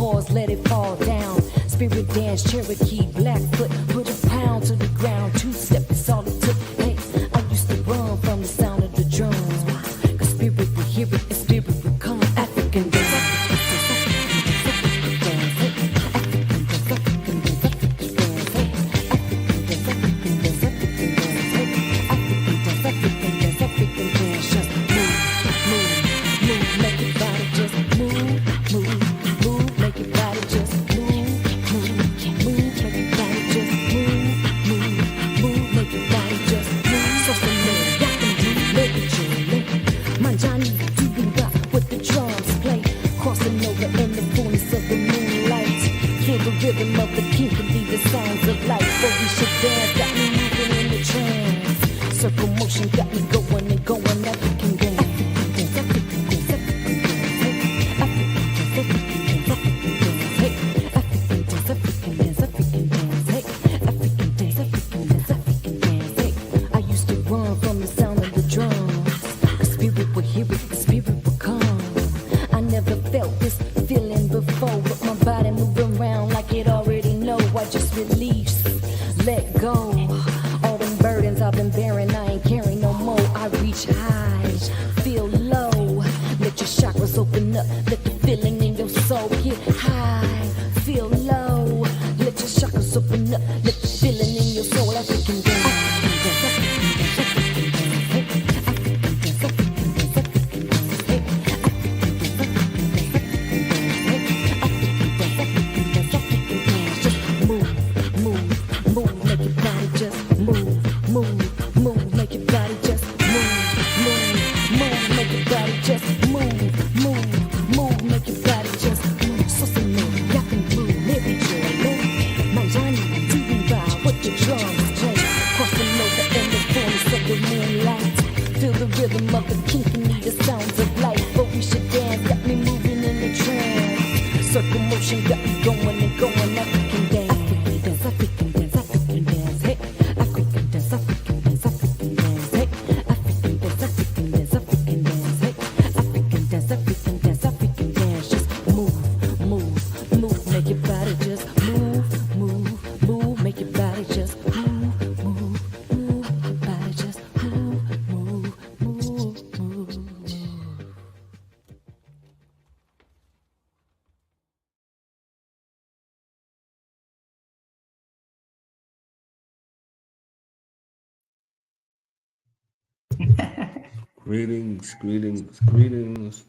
pause, let it fall down. Spirit dance, Cherokee, Blackfoot, put a pound to the ground. Two-step is all it took. Hey, I used to run from the sound of the drums. Cause spirit would hear it, and spirit would come. African dance. Rhythm of the king can be the sounds of life. But we should dance, got me moving in the trance. Circle motion got me going and going. African dance, African dance, African dance, African dance, African dance, African dance, hey, African dance, African dance, African dance, hey, African dance, African dance, African dance, hey. I used to run from the sound of the drums. The spirit would hear it, the spirit would come. I never felt this feeling before, but my body moving around like it already know. I just release, let go. All them burdens I've been bearing, I ain't carrying no more. I reach high, feel low. Let your chakras open up, let the feeling in your soul get high, feel low. Let your chakras open up, let the feeling in your soul. African dance, African dance, African dance, African dance, African dance, hey, African dance, African dance, just move, move, move, make your body just move, move, move, make your body just move, move, move, make your body just move, move, move, make your body just move. So y'all can move, maybe joy, my Johnny, doing ride with the drums play, crossing over in the corners of the moonlight. Feel the rhythm of the king can need the sounds of life. But we should dance, got me moving in the trance. Circle motion got me going and going. African dance, African dance, African dance, African dance, hey, African dance, African dance, African dance, hey, African dance, African dance, African dance, hey, African dance, African dance, African dance, just move, move, move, make your body just move, move, move, make your body just move, move, move, your body just move, move, move, move. Greetings, greetings, greetings,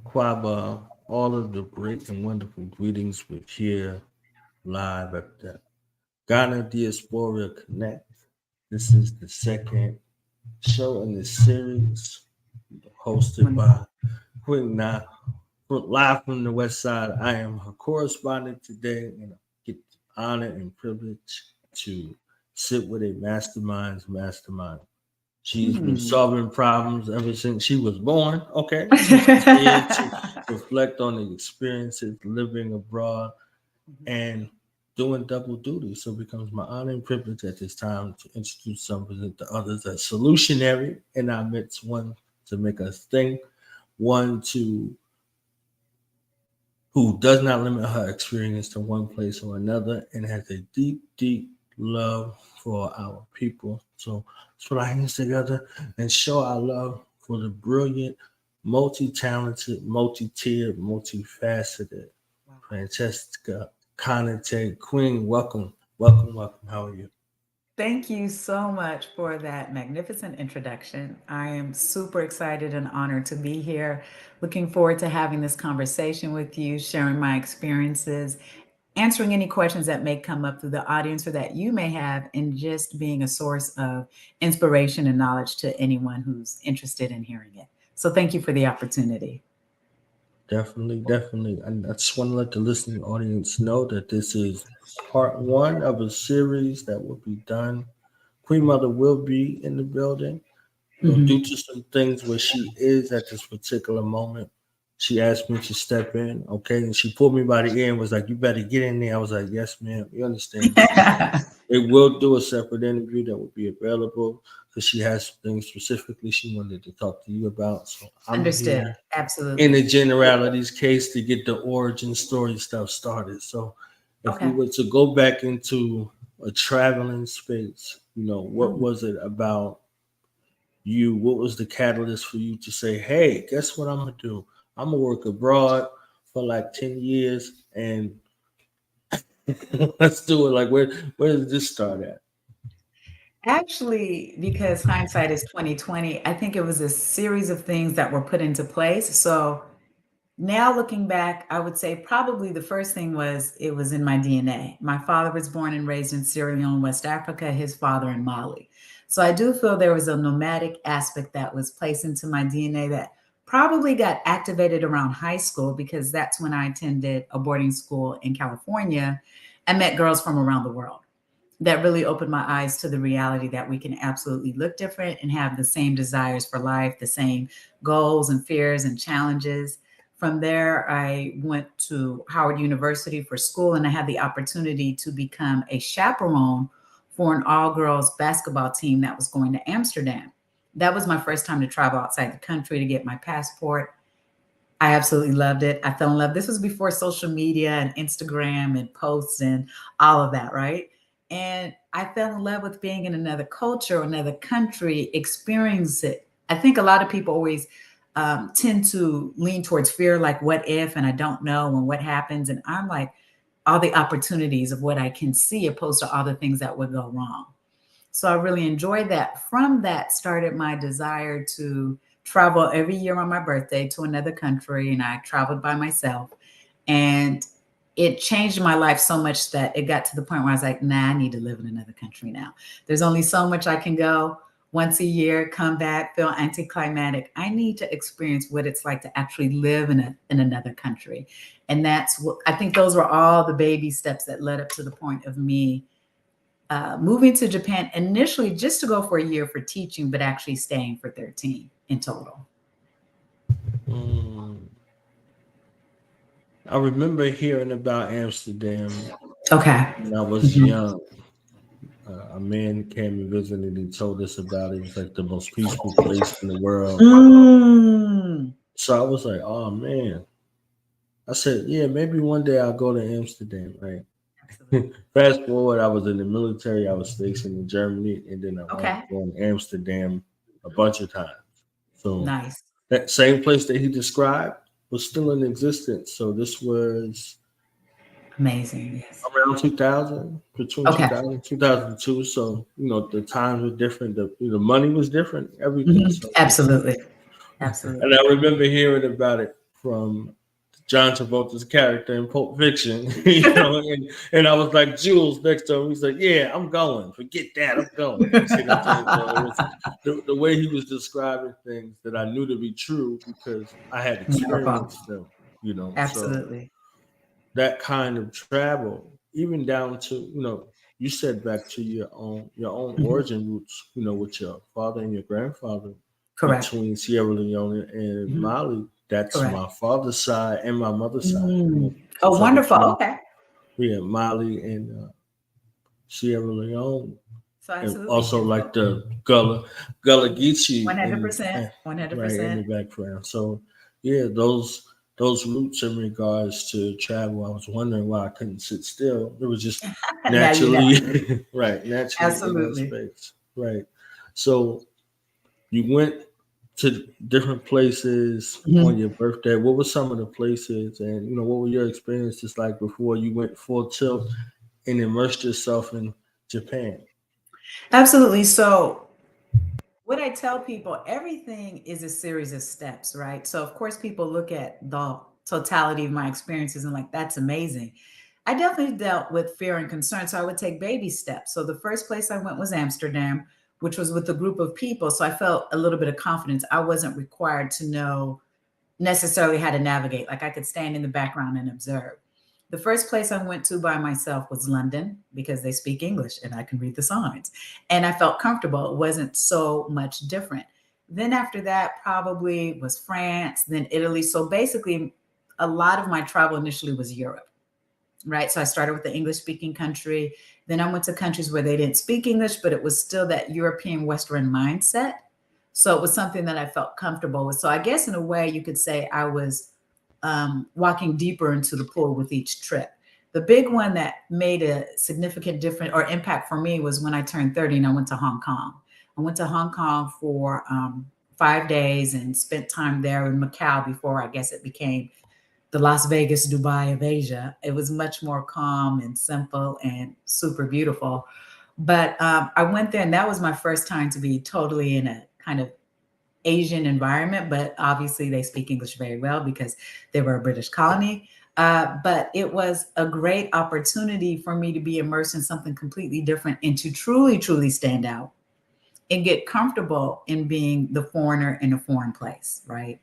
Akwabaa. All of the great and wonderful greetings we're here live at the Ghana Diaspora Connect. This is the second show in this series, hosted by Queen Na, live from the West Side. I am her correspondent today, and I get the honor and privilege to sit with a mastermind. She's been solving problems ever since she was born. Okay. She's here to reflect on the experiences living abroad and doing double duty. So it becomes my honor and privilege at this time to introduce some of the others as solutionary in our midst. One to make us think, one who does not limit her experience to one place or another and has a deep, deep love for our people. So let's put our hands together and show our love for the brilliant, multi-talented, multi-tiered, multifaceted Francesca C. Queen. Welcome, welcome, welcome. How are you? Thank you so much for that magnificent introduction. I am super excited and honored to be here. Looking forward to having this conversation with you, sharing my experiences, answering any questions that may come up through the audience or that you may have, and just being a source of inspiration and knowledge to anyone who's interested in hearing it. So thank you for the opportunity. Definitely, definitely. And I just want to let the listening audience know that this is part one of a series that will be done. Queen Mother will be in the building. Due to some things where she is at this particular moment, She asked me to step in, okay, and she pulled me by the ear and was like, "You better get in there." I was like, "Yes, ma'am. You understand?" They will do a separate interview that will be available because she has things specifically she wanted to talk to you about. So I'm Understood. here Absolutely. in the generalities case to get the origin story stuff started. So if we Okay. were to go back into a traveling space, what was it about you? What was the catalyst for you to say, "Hey, guess what I'm gonna do? I'm gonna work abroad for like 10 years and let's do it." Like where did this start at? Actually, because hindsight is 2020, I think it was a series of things that were put into place. So now looking back, I would say probably the first thing was it was in my DNA. My father was born and raised in Sierra Leone, West Africa, his father in Mali. So I do feel there was a nomadic aspect that was placed into my DNA that probably got activated around high school because that's when I attended a boarding school in California and met girls from around the world. That really opened my eyes to the reality that we can absolutely look different and have the same desires for life, the same goals and fears and challenges. From there, I went to Howard University for school, and I had the opportunity to become a chaperone for an all girls basketball team that was going to Amsterdam. That was my first time to travel outside the country to get my passport. I absolutely loved it. I fell in love. This was before social media and Instagram and posts and all of that, right? And I fell in love with being in another culture, another country, experience it. I think a lot of people always tend to lean towards fear, like what if, and I don't know, and what happens. And I'm like, all the opportunities of what I can see, opposed to all the things that would go wrong. So I really enjoyed that. From that started my desire to travel every year on my birthday to another country. And I traveled by myself. And it changed my life so much that it got to the point where I was like, nah, I need to live in another country now. There's only so much I can go once a year, come back, feel anticlimactic. I need to experience what it's like to actually live in another country. And that's what I think those were all the baby steps that led up to the point of me moving to Japan initially just to go for a year for teaching, but actually staying for 13 in total. I remember hearing about Amsterdam Okay. when I was young. A man came and visited and he told us about it. It was like the most peaceful place in the world. So I was like, oh man. I said, yeah, maybe one day I'll go to Amsterdam, right? Fast forward, I was in the military. I was stationed in Germany, and then I wound up going to Amsterdam a bunch of times. So nice. That same place that he described was still in existence. So this was amazing. Yes. Around 2000, between 2000 and 2002. So, the times were different. The money was different, everything. So, absolutely. Absolutely. And I remember hearing about it from John Travolta's character in Pulp Fiction, and I was like, Jules next to him, he's like, yeah, I'm going. Forget that, I'm going. You see what I'm saying? The way he was describing things that I knew to be true because I had experienced them, Absolutely. So that kind of travel, even down to, you said back to your own origin roots, with your father and your grandfather. Correct. Between Sierra Leone and Mali. That's correct. My father's side and my mother's side. Oh, so wonderful. Okay. Yeah, Mali and Sierra Leone. So absolutely. And also like the Gullah Geechee. 100%. 100%. Right in the background. So yeah, those roots in regards to travel, I was wondering why I couldn't sit still. It was just naturally right, naturally absolutely. in that space. Right. So you went to different places on your birthday. What were some of the places, and what were your experiences like before you went full tilt and immersed yourself in Japan? Absolutely. So what I tell people, everything is a series of steps, right? So of course people look at the totality of my experiences and like, that's amazing. I definitely dealt with fear and concern. So I would take baby steps. So the first place I went was Amsterdam, which was with a group of people. So I felt a little bit of confidence. I wasn't required to know necessarily how to navigate. Like I could stand in the background and observe. The first place I went to by myself was London because they speak English and I can read the signs. And I felt comfortable. It wasn't so much different. Then after that, probably was France, then Italy. So basically, a lot of my travel initially was Europe, right? So I started with the English speaking country. Then I went to countries where they didn't speak English, but it was still that European Western mindset. So it was something that I felt comfortable with. So I guess in a way you could say I was walking deeper into the pool with each trip. The big one that made a significant difference or impact for me was when I turned 30 and I went to Hong Kong. I went to Hong Kong for 5 days and spent time there in Macau before I guess it became the Las Vegas, Dubai of Asia. It was much more calm and simple and super beautiful. But I went there and that was my first time to be totally in a kind of Asian environment, but obviously they speak English very well because they were a British colony. But it was a great opportunity for me to be immersed in something completely different and to truly, truly stand out and get comfortable in being the foreigner in a foreign place, right?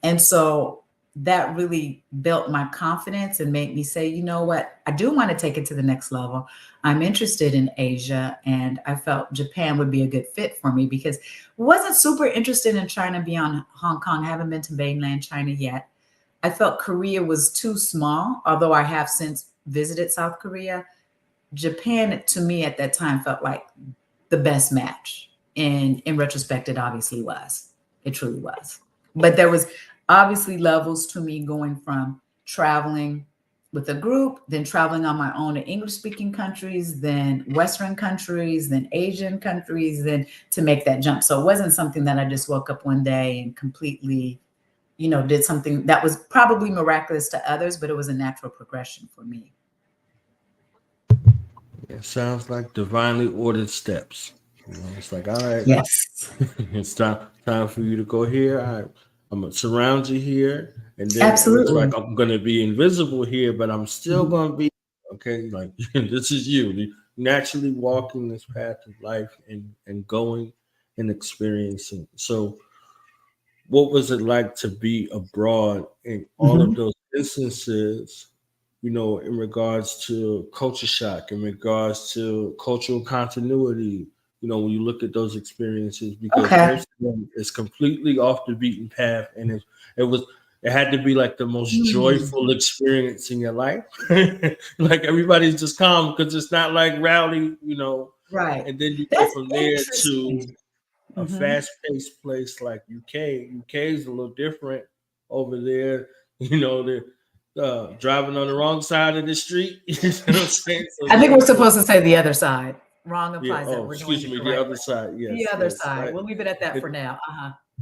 And so that really built my confidence and made me say, you know what, I do want to take it to the next level. I'm interested in Asia, and I felt Japan would be a good fit for me because I wasn't super interested in China beyond Hong Kong. I haven't been to mainland China yet. I felt Korea was too small, although I have since visited South Korea. Japan, to me at that time, felt like the best match. And in retrospect, it obviously was. It truly was. But there was obviously levels to me going from traveling with a group, then traveling on my own to English-speaking countries, then Western countries, then Asian countries, then to make that jump. So it wasn't something that I just woke up one day and completely, did something that was probably miraculous to others, but it was a natural progression for me. It sounds like divinely ordered steps. It's like, all right, yes, it's time for you to go here. I'm gonna surround you here, and then absolutely. It's like I'm gonna be invisible here, but I'm still gonna be okay. Like this is you naturally walking this path of life and going and experiencing. So, what was it like to be abroad in all of those instances? In regards to culture shock, in regards to cultural continuity, when you look at those experiences, because most of them is completely off the beaten path, and it had to be like the most joyful experience in your life. Like everybody's just calm because it's not like rowdy, right? And then you go from there to a fast-paced place like UK. UK is a little different over there. They're driving on the wrong side of the street. You know what I'm saying? So I think we're supposed to say the other side. Wrong applies that we're excuse doing me, it the right other way. side. Yes, the other yes, side. right. We'll leave it at that for now.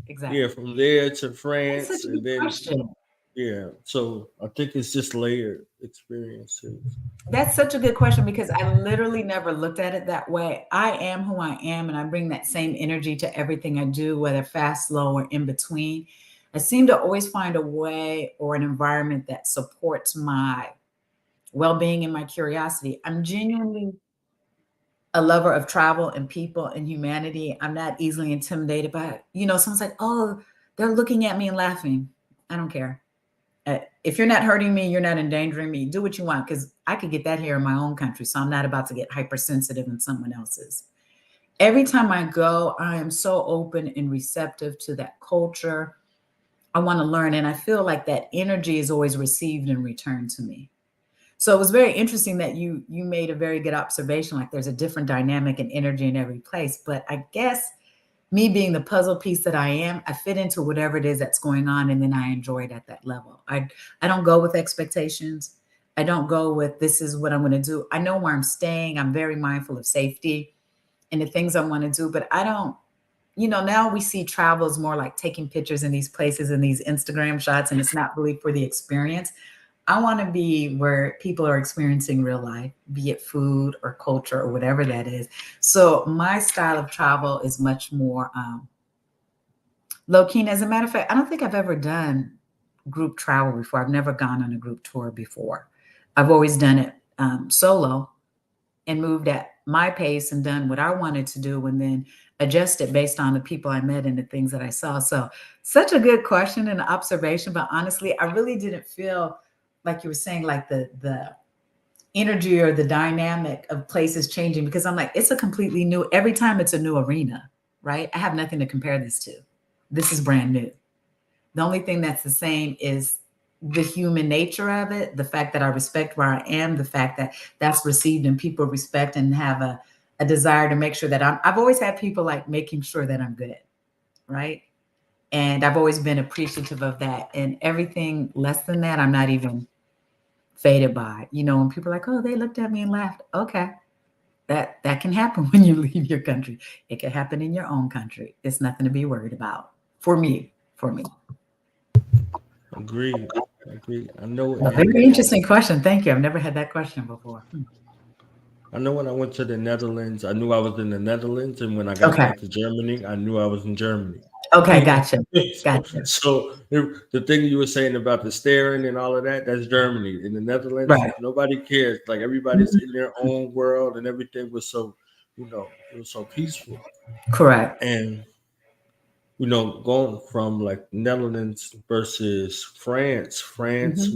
Exactly. Yeah, from there to That's France, such a and good then question. yeah. So I think it's just layered experiences. That's such a good question because I literally never looked at it that way. I am who I am, and I bring that same energy to everything I do, whether fast, slow, or in between. I seem to always find a way or an environment that supports my well-being and my curiosity. I'm genuinely a lover of travel and people and humanity. I'm not easily intimidated by, someone's like, oh, they're looking at me and laughing. I don't care. If you're not hurting me, you're not endangering me. Do what you want because I could get that here in my own country. So I'm not about to get hypersensitive in someone else's. Every time I go, I am so open and receptive to that culture. I want to learn. And I feel like that energy is always received and returned to me. So it was very interesting that you made a very good observation. Like there's a different dynamic and energy in every place. But I guess me being the puzzle piece that I am, I fit into whatever it is that's going on, and then I enjoy it at that level. I don't go with expectations. I don't go with this is what I'm going to do. I know where I'm staying. I'm very mindful of safety and the things I want to do, but I don't, now we see travel as more like taking pictures in these places and these Instagram shots, and it's not really for the experience. I want to be where people are experiencing real life, be it food or culture or whatever that is. So my style of travel is much more low key. And as a matter of fact, I don't think I've ever done group travel before. I've never gone on a group tour before. I've always done it solo and moved at my pace and done what I wanted to do and then adjusted based on the people I met and the things that I saw. So such a good question and observation. But honestly, I really didn't feel like you were saying, like the energy or the dynamic of places changing, because I'm like, it's a completely new, every time it's a new arena, right? I have nothing to compare this to. This is brand new. The only thing that's the same is the human nature of it, the fact that I respect where I am, the fact that that's received and people respect and have a desire to make sure that I've always had people like making sure that I'm good, right? And I've always been appreciative of that. And everything less than that, I'm not even faded by. You know, when people are like, oh, they looked at me and laughed. Okay. That can happen when you leave your country. It can happen in your own country. It's nothing to be worried about. For me. Agreed. I know. A very interesting question. Thank you. I've never had that question before. I know when I went to the Netherlands, I knew I was in the Netherlands, and when I got back to Germany, I knew I was in Germany. Okay, gotcha. So the thing you were saying about the staring and all of that, that's Germany. In the Netherlands, nobody cares. Like everybody's in their own world, and everything was so, it was so peaceful. Correct. And going from like Netherlands versus France,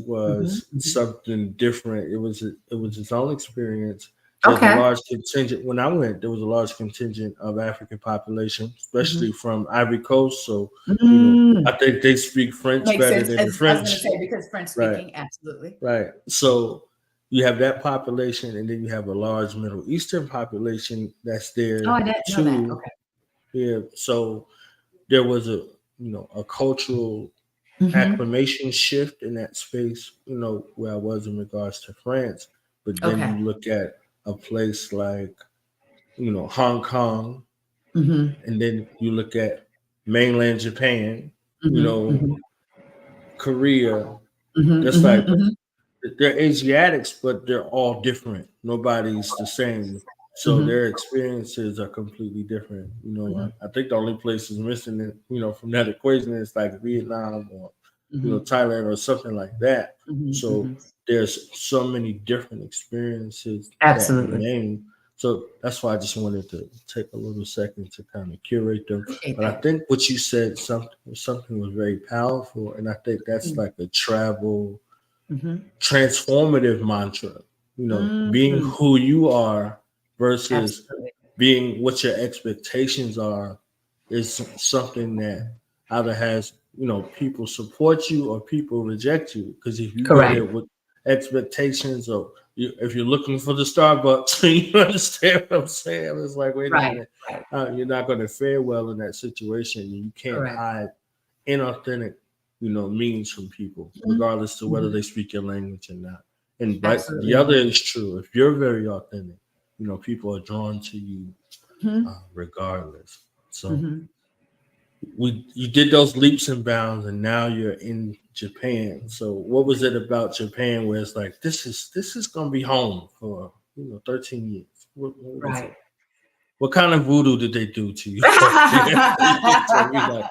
was something different. It was its own experience. There was a large contingent. When I went, there was a large contingent of African population, especially from Ivory Coast. So, I think they speak French better than the French. I was going to say, because French speaking, absolutely. Right. So you have that population, and then you have a large Middle Eastern population that's there. Oh, I didn't know that. Okay. Yeah. So there was a cultural acclimation shift in that space, where I was in regards to France. But then you look at a place like, Hong Kong, and then you look at mainland Japan, Korea. That's like they're Asiatics, but they're all different. Nobody's the same. So their experiences are completely different. I think the only place is missing, from that equation is like Vietnam or Thailand or something like that. So there's so many different experiences that you name. So that's why I just wanted to take a little second to kind of curate them. But I think what you said something was very powerful, and I think that's like a travel transformative mantra. Being who you are versus being what your expectations are is something that either has people support you or people reject you. Because if you go there with expectations, or if you're looking for the Starbucks, you understand what I'm saying? It's like, wait a minute, you're not going to fare well in that situation. You can't hide inauthentic means from people, regardless of whether they speak your language or not. And the other is true. If you're very authentic, people are drawn to you regardless. So you did those leaps and bounds, and now you're in Japan. So what was it about Japan where it's like, this is gonna be home for 13 years? What kind of voodoo did they do to you? Like,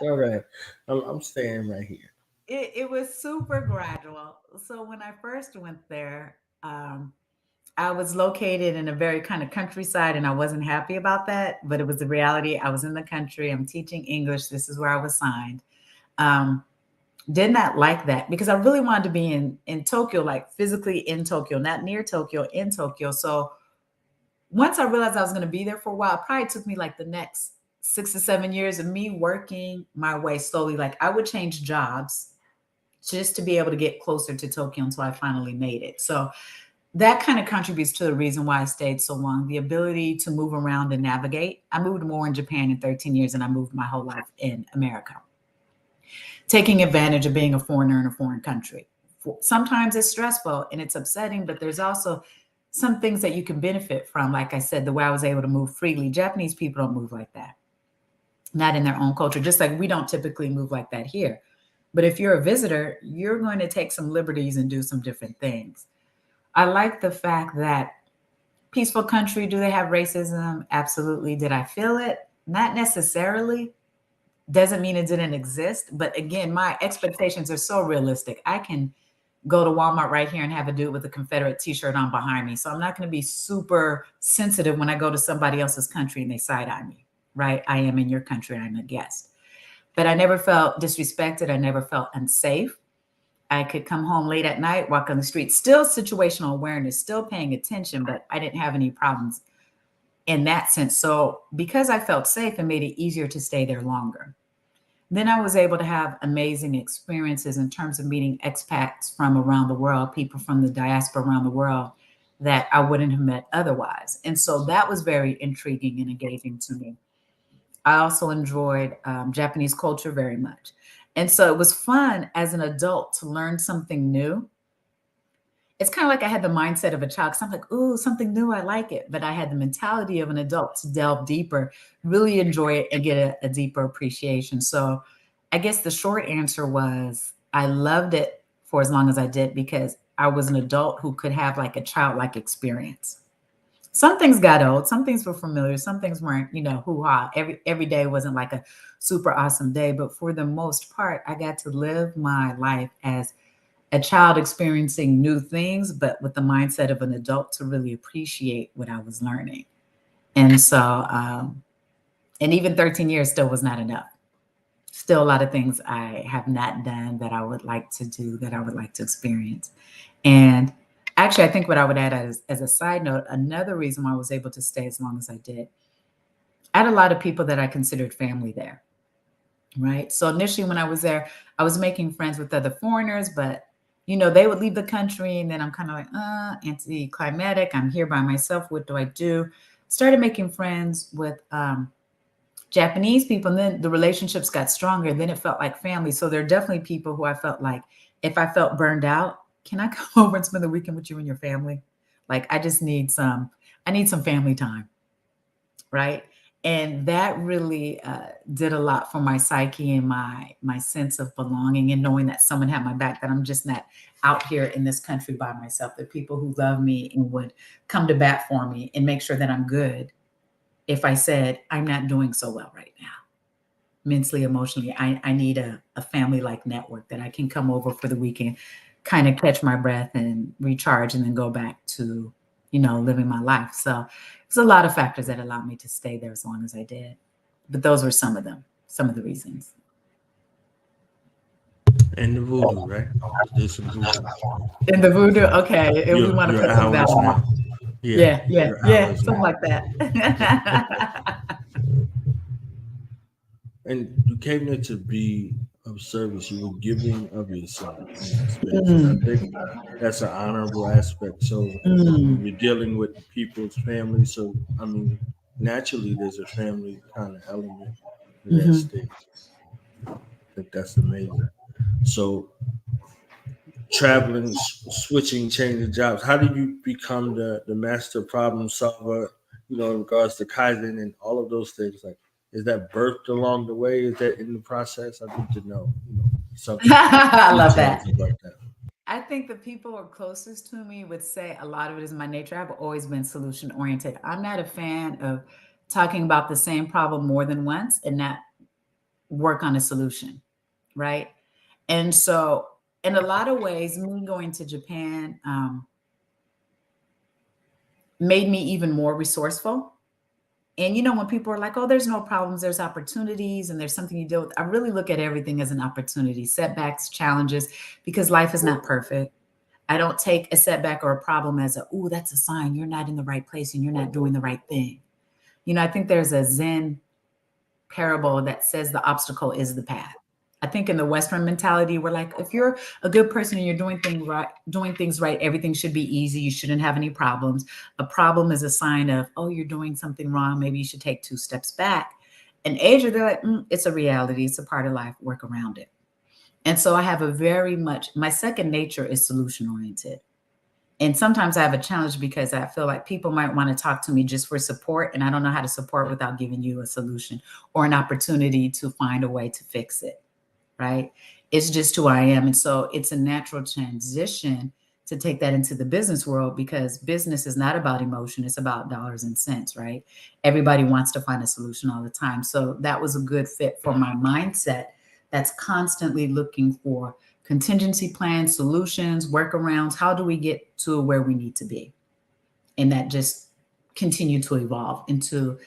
all right, I'm staying right here. It was super gradual. So when I first went there, I was located in a very kind of countryside, and I wasn't happy about that, but it was the reality. I was in the country. I'm teaching English. This is where I was signed. Did not like that because I really wanted to be in Tokyo, like physically in Tokyo, not near Tokyo, in Tokyo. So once I realized I was going to be there for a while, it probably took me like the next 6 to 7 years of me working my way slowly. Like I would change jobs just to be able to get closer to Tokyo until I finally made it. So that kind of contributes to the reason why I stayed so long, the ability to move around and navigate. I moved more in Japan in 13 years than I moved my whole life in America. Taking advantage of being a foreigner in a foreign country. Sometimes it's stressful and it's upsetting, but there's also some things that you can benefit from. Like I said, the way I was able to move freely. Japanese people don't move like that. Not in their own culture, just like we don't typically move like that here. But if you're a visitor, you're going to take some liberties and do some different things. I like the fact that peaceful country, do they have racism? Absolutely. Did I feel it? Not necessarily. Doesn't mean it didn't exist. But again, my expectations are so realistic. I can go to Walmart right here and have a dude with a Confederate t-shirt on behind me. So I'm not going to be super sensitive when I go to somebody else's country and they side-eye me, right? I am in your country. I'm a guest. But I never felt disrespected. I never felt unsafe. I could come home late at night, walk on the street, still situational awareness, still paying attention, but I didn't have any problems in that sense. So because I felt safe, it made it easier to stay there longer. Then I was able to have amazing experiences in terms of meeting expats from around the world, people from the diaspora around the world that I wouldn't have met otherwise. And so that was very intriguing and engaging to me. I also enjoyed Japanese culture very much. And so it was fun as an adult to learn something new. It's kind of like I had the mindset of a child because I'm like, ooh, something new, I like it. But I had the mentality of an adult to delve deeper, really enjoy it, and get a deeper appreciation. So I guess the short answer was I loved it for as long as I did because I was an adult who could have like a childlike experience. Some things got old, some things were familiar, some things weren't, hoo-ha. Every day wasn't like a super awesome day, but for the most part, I got to live my life as a child experiencing new things, but with the mindset of an adult to really appreciate what I was learning. And so, and even 13 years still was not enough. Still a lot of things I have not done that I would like to do, that I would like to experience. And actually, I think what I would add as a side note, another reason why I was able to stay as long as I did, I had a lot of people that I considered family there, right? So initially when I was there, I was making friends with other foreigners, but they would leave the country and then I'm kind of like, anticlimactic. I'm here by myself. What do I do? Started making friends with Japanese people. And then the relationships got stronger. Then it felt like family. So there are definitely people who I felt like if I felt burned out, can I come over and spend the weekend with you and your family? Like, I need some family time. Right. And that really did a lot for my psyche and my sense of belonging and knowing that someone had my back, that I'm just not out here in this country by myself, that people who love me and would come to bat for me and make sure that I'm good if I said I'm not doing so well right now, mentally, emotionally. I need a family-like network that I can come over for the weekend, kind of catch my breath and recharge and then go back to, living my life. So it's a lot of factors that allowed me to stay there as long as I did. But those were some of the reasons. And the voodoo, right? There's some voodoo. In the voodoo, okay. If we want to put some hours value. now. Yeah, something like that. And you came there to be of service. You were giving of yourself in that space. I think that's an honorable aspect. So you're dealing with people's family. So naturally there's a family kind of element to that state. I think that's amazing. So traveling, switching, changing jobs. How do you become the master problem solver? In regards to Kaizen and all of those things. Like, is that birthed along the way? Is that in the process? I need to know. Something. I love that. About that. I think the people who are closest to me would say a lot of it is my nature. I've always been solution oriented. I'm not a fan of talking about the same problem more than once and not work on a solution, right? And so in a lot of ways, me going to Japan made me even more resourceful. And when people are like, oh, there's no problems, there's opportunities, and there's something you deal with, I really look at everything as an opportunity, setbacks, challenges, because life is not perfect. I don't take a setback or a problem as that's a sign you're not in the right place and you're not doing the right thing. I think there's a Zen parable that says the obstacle is the path. I think in the Western mentality, we're like, if you're a good person and you're doing things right, everything should be easy. You shouldn't have any problems. A problem is a sign of, oh, you're doing something wrong. Maybe you should take 2 steps back. In Asia, they're like, it's a reality. It's a part of life. Work around it. And so I have my second nature is solution oriented. And sometimes I have a challenge because I feel like people might want to talk to me just for support. And I don't know how to support without giving you a solution or an opportunity to find a way to fix it. Right? It's just who I am. And so it's a natural transition to take that into the business world because business is not about emotion. It's about dollars and cents, right? Everybody wants to find a solution all the time. So that was a good fit for my mindset that's constantly looking for contingency plans, solutions, workarounds. How do we get to where we need to be? And that just continued to evolve into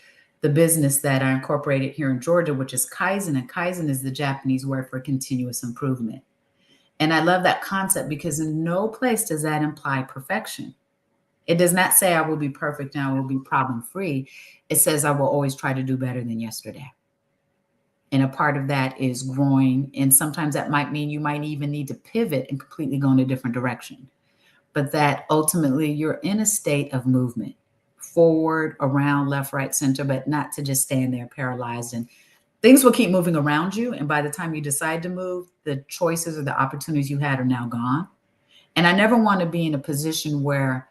the business that I incorporated here in Georgia, which is Kaizen. And Kaizen is the Japanese word for continuous improvement. And I love that concept because in no place does that imply perfection. It does not say I will be perfect and I will be problem-free. It says I will always try to do better than yesterday. And a part of that is growing. And sometimes that might mean you might even need to pivot and completely go in a different direction. But that ultimately you're in a state of movement, forward, around, left, right, center, but not to just stand there paralyzed. And things will keep moving around you. And by the time you decide to move, the choices or the opportunities you had are now gone. And I never want to be in a position where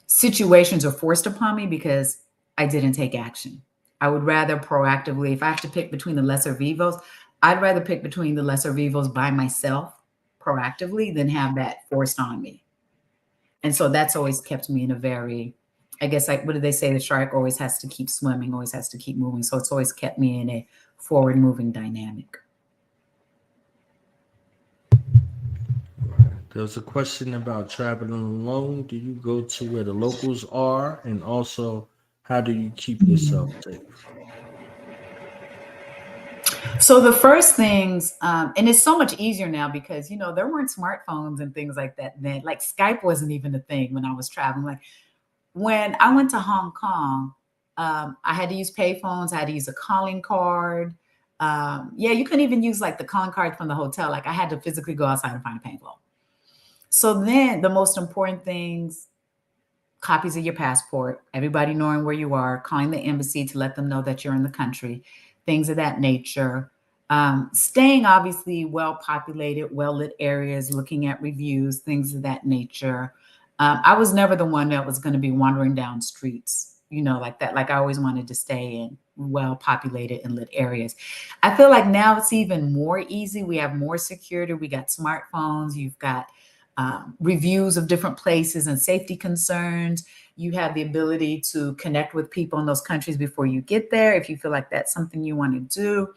situations are forced upon me because I didn't take action. I would rather proactively, if I have to pick between the lesser of evils, I'd rather pick between the lesser of evils by myself proactively than have that forced on me. And so that's always kept me in a very, I guess, like, what do they say? The shark always has to keep swimming, always has to keep moving. So it's always kept me in a forward moving dynamic. There's a question about traveling alone. Do you go to where the locals are? And also, how do you keep yourself safe? So the first things, and it's so much easier now because, you know, there weren't smartphones and things like that then. Like Skype wasn't even a thing when I was traveling. Like when I went to Hong Kong, I had to use payphones. I had to use a calling card. Yeah, you couldn't even use like the calling card from the hotel. Like I had to physically go outside and find a payphone. So then the most important things, copies of your passport, everybody knowing where you are, calling the embassy to let them know that you're in the country, things of that nature. Staying obviously well-populated, well-lit areas, looking at reviews, things of that nature. I was never the one that was going to be wandering down streets, you know, like that. Like I always wanted to stay in well-populated and lit areas. I feel like now it's even more easy. We have more security. We got smartphones. You've got reviews of different places and safety concerns. You have the ability to connect with people in those countries before you get there if you feel like that's something you want to do.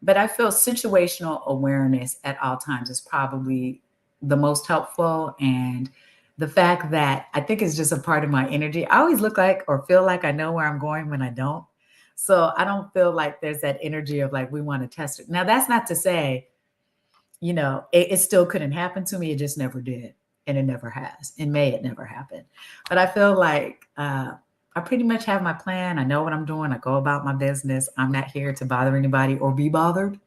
But I feel situational awareness at all times is probably the most helpful. And the fact that I think it's just a part of my energy. I always look like or feel like I know where I'm going when I don't. So I don't feel like there's that energy of like, we want to test it. Now, that's not to say, you know, it still couldn't happen to me. It just never did. And it never has. In May, it never happened. But I feel like I pretty much have my plan. I know what I'm doing. I go about my business. I'm not here to bother anybody or be bothered.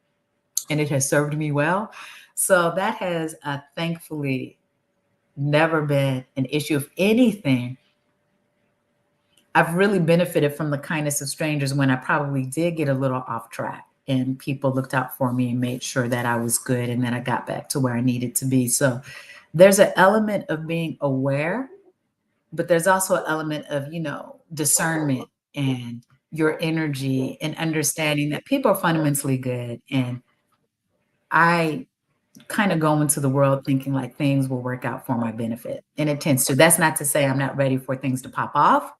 And it has served me well. So that has thankfully never been an issue. If anything, I've really benefited from the kindness of strangers when I probably did get a little off track. And people looked out for me and made sure that I was good and that I got back to where I needed to be. So there's an element of being aware, but there's also an element of, you know, discernment and your energy and understanding that people are fundamentally good. And I kind of go into the world thinking like things will work out for my benefit. And it tends to. That's not to say I'm not ready for things to pop off,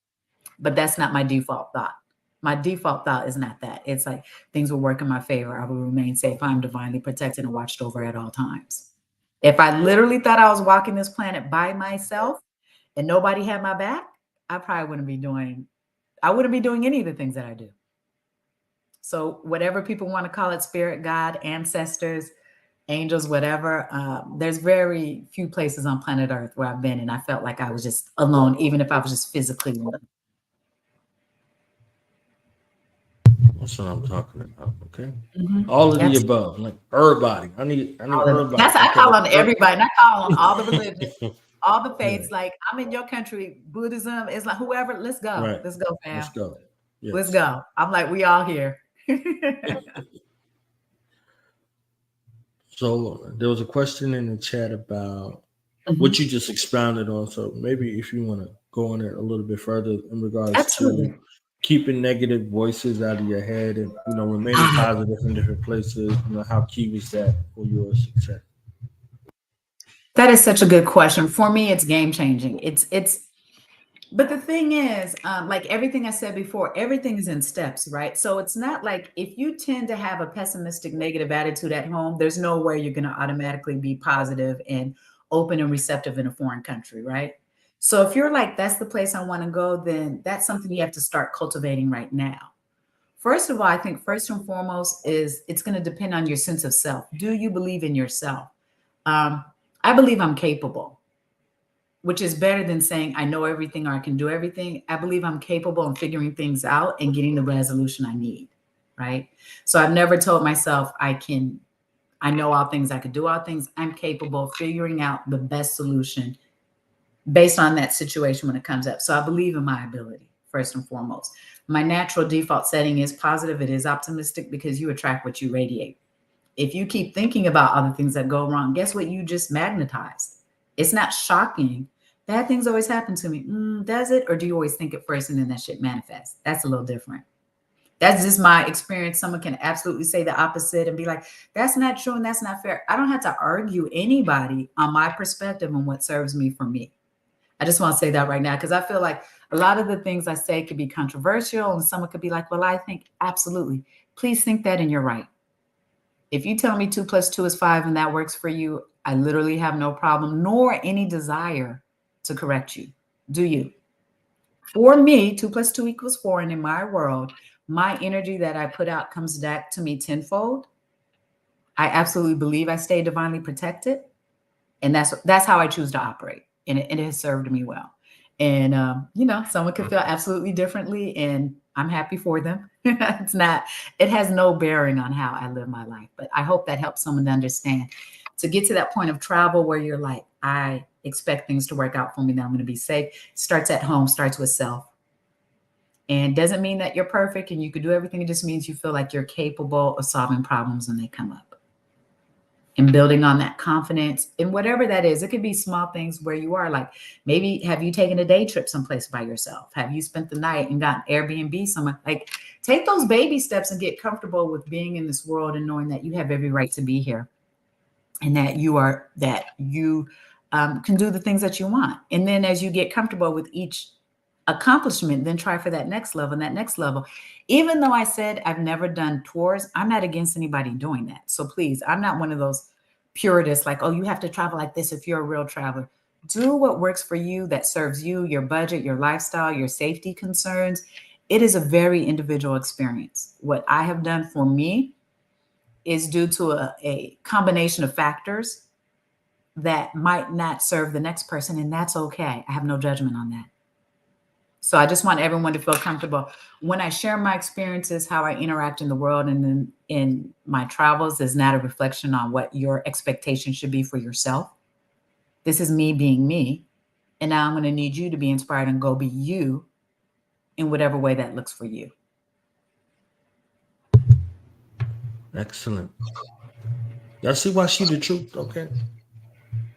but that's not my default thought. My default thought is not that. It's like things will work in my favor. I will remain safe. I'm divinely protected and watched over at all times. If I literally thought I was walking this planet by myself and nobody had my back, I probably wouldn't be doing any of the things that I do. So whatever people want to call it, spirit, God, ancestors, angels, whatever, there's very few places on planet Earth where I've been and I felt like I was just alone, even if I was just physically alone. That's what I'm talking about. Okay. Mm-hmm. All of the above, like everybody. I need everybody. That's I call on everybody. And I call on all the religions, all the faiths. Yeah. Like I'm in your country, Buddhism, Islam, whoever. Let's go. Right. Let's go, fam. Let's go. Yes. Let's go. I'm like, we all here. So there was a question in the chat about what you just expounded on. So maybe if you want to go on it a little bit further in regards to keeping negative voices out of your head and, you know, remaining positive in different places, you know, how key was that for your success? That is such a good question. For me, it's game changing. But the thing is, like everything I said before, everything is in steps, right? So it's not like if you tend to have a pessimistic, negative attitude at home, there's no way you're going to automatically be positive and open and receptive in a foreign country, right? So if you're like, that's the place I want to go, then that's something you have to start cultivating right now. First of all, I think first and foremost is it's going to depend on your sense of self. Do you believe in yourself? I believe I'm capable, which is better than saying I know everything or I can do everything. I believe I'm capable of figuring things out and getting the resolution I need, right? So I've never told myself I know all things, I could do all things. I'm capable of figuring out the best solution based on that situation when it comes up. So I believe in my ability, first and foremost. My natural default setting is positive. It is optimistic because you attract what you radiate. If you keep thinking about other things that go wrong, guess what? You just magnetized. It's not shocking. Bad things always happen to me. Does it? Or do you always think it first and then that shit manifests? That's a little different. That's just my experience. Someone can absolutely say the opposite and be like, that's not true and that's not fair. I don't have to argue anybody on my perspective and what serves me for me. I just want to say that right now, because I feel like a lot of the things I say could be controversial and someone could be like, well, I think absolutely. Please think that and you're right. If you tell me 2 + 2 is 5 and that works for you, I literally have no problem nor any desire to correct you. Do you? For me, 2 + 2 = 4. And in my world, my energy that I put out comes back to me tenfold. I absolutely believe I stay divinely protected. And that's how I choose to operate. And it has served me well. And, someone could feel absolutely differently, and I'm happy for them. It has no bearing on how I live my life. But I hope that helps someone to understand, to get to that point of travel where you're like, I expect things to work out for me, that I'm going to be safe. Starts at home, starts with self. And doesn't mean that you're perfect and you could do everything. It just means you feel like you're capable of solving problems when they come up. And building on that confidence in whatever that is. It could be small things where you are, like, maybe have you taken a day trip someplace by yourself? Have you spent the night and gotten Airbnb somewhere? Like, take those baby steps and get comfortable with being in this world and knowing that you have every right to be here, and that you can do the things that you want. And then as you get comfortable with each accomplishment, then try for that next level and that next level. Even though I said I've never done tours, I'm not against anybody doing that. So please, I'm not one of those purists like, oh, you have to travel like this if you're a real traveler. Do what works for you, that serves you, your budget, your lifestyle, your safety concerns. It is a very individual experience. What I have done for me is due to a combination of factors that might not serve the next person, and that's okay. I have no judgment on that. So I just want everyone to feel comfortable. When I share my experiences, how I interact in the world and in my travels is not a reflection on what your expectations should be for yourself. This is me being me. And now I'm going to need you to be inspired and go be you in whatever way that looks for you. Excellent. Y'all see why she the truth, okay?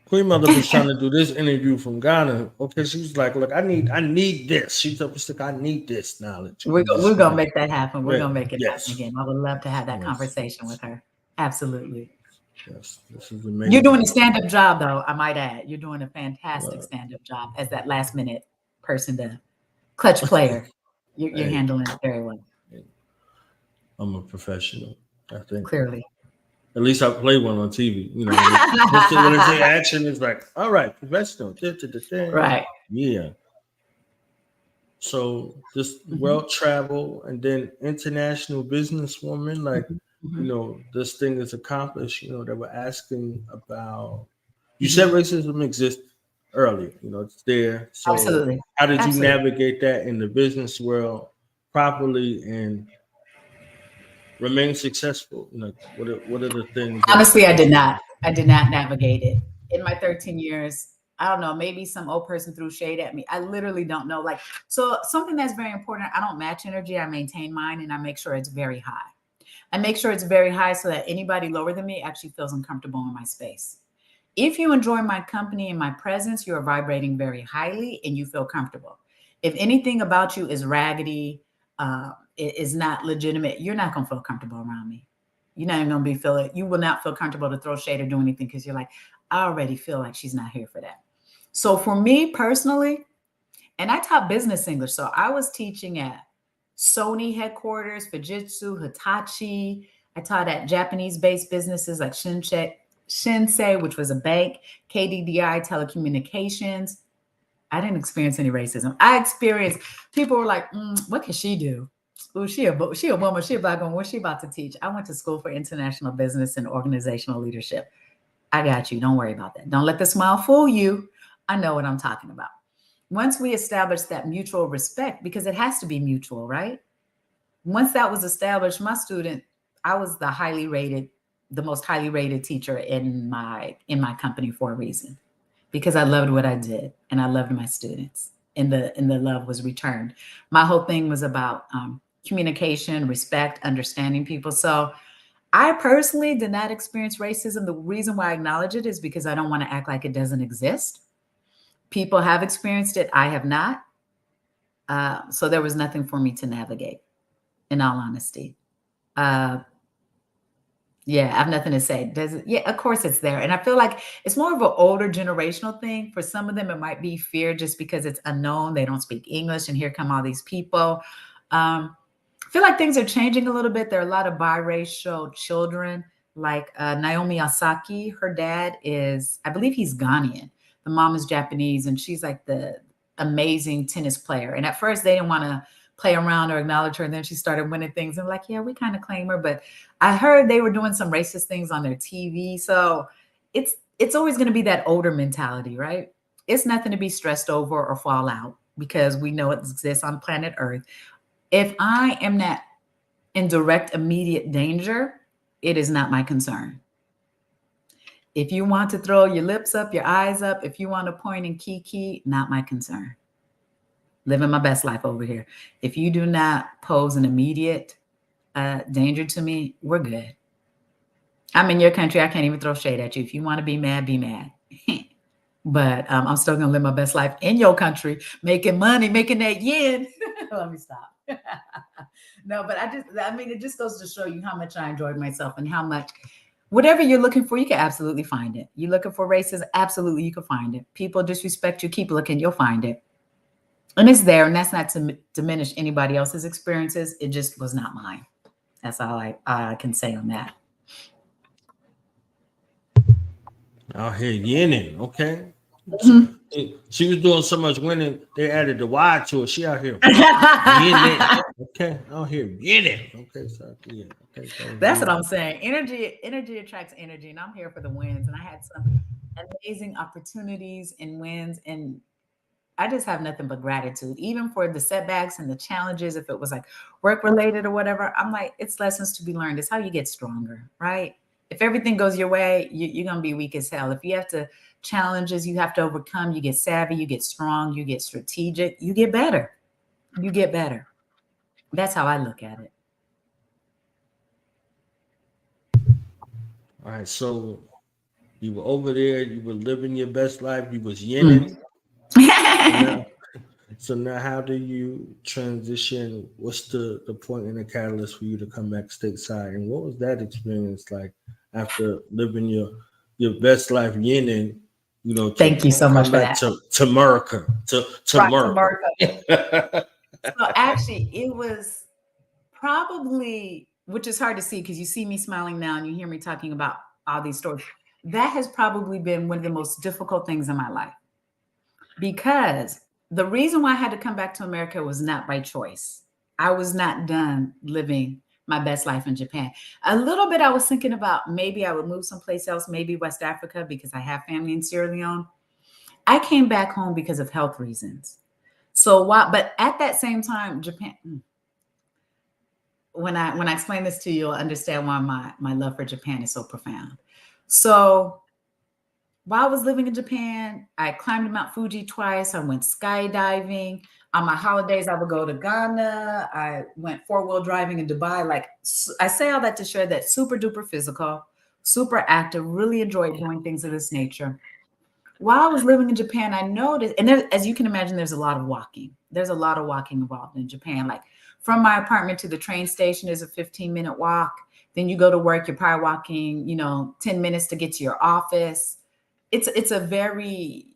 Queen Mother was trying to do this interview from Ghana. Okay, she was like, look, I need this. She told us, I need this knowledge. We're going to make that happen. We're going to make it yes. happen again. I would love to have that conversation with her. Absolutely. Yes, this is amazing. You're doing a stand-up job, though, I might add. You're doing a fantastic stand-up job as that last-minute person, to clutch player. You're handling it very well. I'm a professional, I think. Clearly. At least I play one on TV. You know, when it's action, it's like, all right, professional. Right. Yeah. So this world travel and then international businesswoman, like, this thing is accomplished, that we're asking about. You said racism exists earlier, it's there. So absolutely. How did you navigate that in the business world properly and remain successful? What are the things? Honestly, I did not navigate it. In my 13 years, I don't know, maybe some old person threw shade at me. I literally don't know. So something that's very important, I don't match energy. I maintain mine, and I make sure it's very high. I make sure it's very high so that anybody lower than me actually feels uncomfortable in my space. If you enjoy my company and my presence, you are vibrating very highly and you feel comfortable. If anything about you is raggedy, it is not legitimate, you're not going to feel comfortable around me. You're not even going to you will not feel comfortable to throw shade or do anything, because you're like, I already feel like she's not here for that. So for me personally, and I taught business English. So I was teaching at Sony headquarters, Fujitsu, Hitachi. I taught at Japanese-based businesses like Shinsei, which was a bank, KDDI, telecommunications. I didn't experience any racism. I experienced, people were like, what can she do? Oh, she a woman, she a black woman. What's she about to teach? I went to school for international business and organizational leadership. I got you. Don't worry about that. Don't let the smile fool you. I know what I'm talking about. Once we establish that mutual respect, because it has to be mutual, right? Once that was established, I was the most highly rated teacher in my company for a reason, because I loved what I did and I loved my students, and the love was returned. My whole thing was about communication, respect, understanding people. So I personally did not experience racism. The reason why I acknowledge it is because I don't want to act like it doesn't exist. People have experienced it. I have not. So there was nothing for me to navigate, in all honesty. Yeah, I have nothing to say. Does it? Yeah, of course it's there. And I feel like it's more of an older generational thing. For some of them, it might be fear just because it's unknown. They don't speak English, and here come all these people. I feel like things are changing a little bit. There are a lot of biracial children, like Naomi Osaki. Her dad is, I believe he's Ghanaian. The mom is Japanese, and she's like the amazing tennis player. And at first, they didn't want to play around or acknowledge her. And then she started winning things. And like, yeah, we kind of claim her. But I heard they were doing some racist things on their TV. So it's always going to be that older mentality, right? It's nothing to be stressed over or fall out, because we know it exists on planet Earth. If I am not in direct, immediate danger, it is not my concern. If you want to throw your lips up, your eyes up, if you want to point and kiki, not my concern. Living my best life over here. If you do not pose an immediate danger to me, we're good. I'm in your country. I can't even throw shade at you. If you want to be mad, be mad. But I'm still going to live my best life in your country, making money, making that yen. Let me stop. No, but it just goes to show you how much I enjoyed myself, and how much, whatever you're looking for, you can absolutely find it. You're looking for racism, absolutely, you can find it. People disrespect you, keep looking, you'll find it. And it's there, and that's not to diminish anybody else's experiences. It just was not mine. That's all I can say on that. Out here yinning, okay? Mm-hmm. She was doing so much winning, they added the Y to it. She out here yinning, okay? Out here yinning, okay? So yeah, okay. So, that's what I'm saying. Energy attracts energy, and I'm here for the wins. And I had some amazing opportunities and wins, and I just have nothing but gratitude, even for the setbacks and the challenges. If it was like work related or whatever, I'm like, it's lessons to be learned. It's how you get stronger, right? If everything goes your way, you're going to be weak as hell. If you have to challenges you have to overcome, you get savvy, you get strong, you get strategic, you get better. You get better. That's how I look at it. all right, so you were over there, you were living your best life, you was yinning. So now how do you transition? What's the point and the catalyst for you to come back stateside? And what was that experience like after living your best life yinning? You know, thank you so much for that. To America, to America. So actually, it was probably, which is hard to see because you see me smiling now and you hear me talking about all these stories. That has probably been one of the most difficult things in my life, because the reason why I had to come back to America was not by choice. I was not done living my best life in Japan. A little bit I was thinking about maybe I would move someplace else, maybe West Africa, because I have family in Sierra Leone. I came back home because of health reasons. But at that same time, Japan, when I explain this to you, you'll understand why my love for Japan is so profound. So while I was living in Japan, I climbed Mount Fuji twice. I went skydiving. On my holidays, I would go to Ghana. I went 4-wheel driving in Dubai. Like, I say all that to share that super duper physical, super active, really enjoyed doing things of this nature. While I was living in Japan, I noticed, and there, as you can imagine, there's a lot of walking. There's a lot of walking involved in Japan. Like, from my apartment to the train station is a 15-minute walk. Then you go to work, you're probably walking, 10 minutes to get to your office. It's a very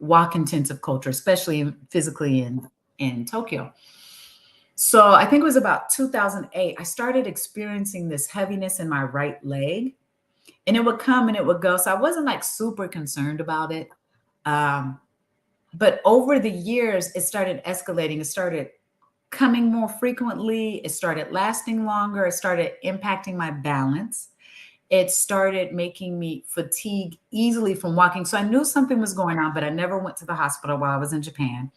walk intensive culture, especially physically in Tokyo. So I think it was about 2008, I started experiencing this heaviness in my right leg, and it would come and it would go. So I wasn't like super concerned about it. But over the years, it started escalating. It started coming more frequently. It started lasting longer. It started impacting my balance. It started making me fatigue easily from walking. So I knew something was going on, but I never went to the hospital while I was in Japan.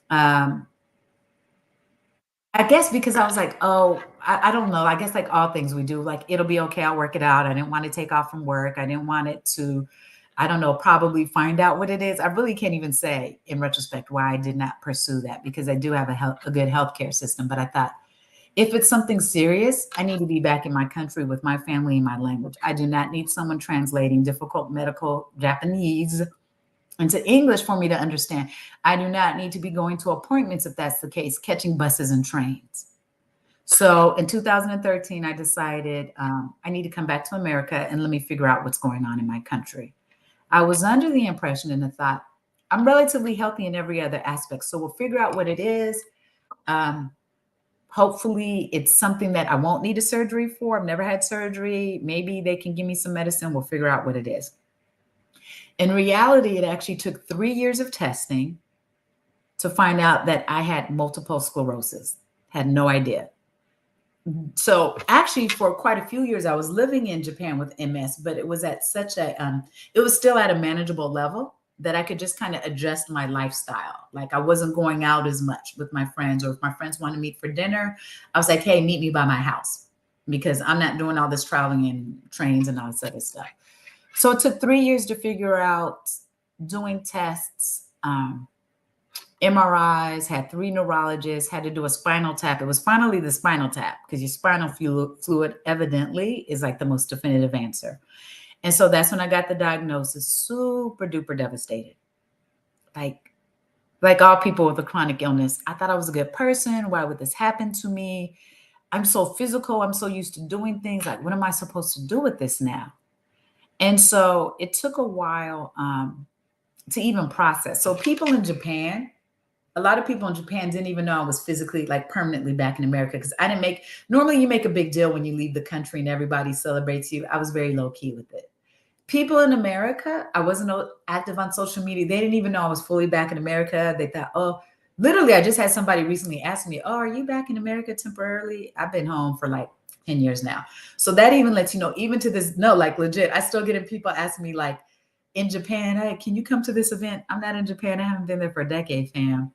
I I guess because I was like, oh, I don't know. I guess like all things we do, like it'll be okay. I'll work it out. I didn't want to take off from work. I didn't want it to, I don't know, probably find out what it is. I really can't even say in retrospect why I did not pursue that because I do have a good healthcare system. But I thought if it's something serious, I need to be back in my country with my family and my language. I do not need someone translating difficult medical Japanese into English for me to understand. I do not need to be going to appointments if that's the case, catching buses and trains. So in 2013, I decided I need to come back to America and let me figure out what's going on in my country. I was under the impression and the thought, I'm relatively healthy in every other aspect. So we'll figure out what it is. Hopefully it's something that I won't need a surgery for. I've never had surgery. Maybe they can give me some medicine. We'll figure out what it is. In reality, it actually took 3 years of testing to find out that I had multiple sclerosis. Had no idea. So actually for quite a few years, I was living in Japan with MS, but it was at such a, it was still at a manageable level that I could just kind of adjust my lifestyle. Like I wasn't going out as much with my friends, or if my friends want to meet for dinner, I was like, hey, meet me by my house because I'm not doing all this traveling in trains and all this other stuff. So it took 3 years to figure out, doing tests, MRIs, had 3 neurologists, had to do a spinal tap. It was finally the spinal tap because your spinal fluid evidently is like the most definitive answer. And so that's when I got the diagnosis, super duper devastated. Like all people with a chronic illness, I thought I was a good person. Why would this happen to me? I'm so physical. I'm so used to doing things. Like, what am I supposed to do with this now? And so it took a while to even process. So people in Japan, a lot of people in Japan didn't even know I was physically, like permanently back in America because I didn't make, normally you make a big deal when you leave the country and everybody celebrates you. I was very low key with it. People in America, I wasn't active on social media. They didn't even know I was fully back in America. They thought, oh, literally, I just had somebody recently ask me, oh, are you back in America temporarily? I've been home for like 10 years now. So that even lets you know, even to this, no, like legit, I still get people asking me like in Japan, hey, can you come to this event? I'm not in Japan. I haven't been there for a decade, fam.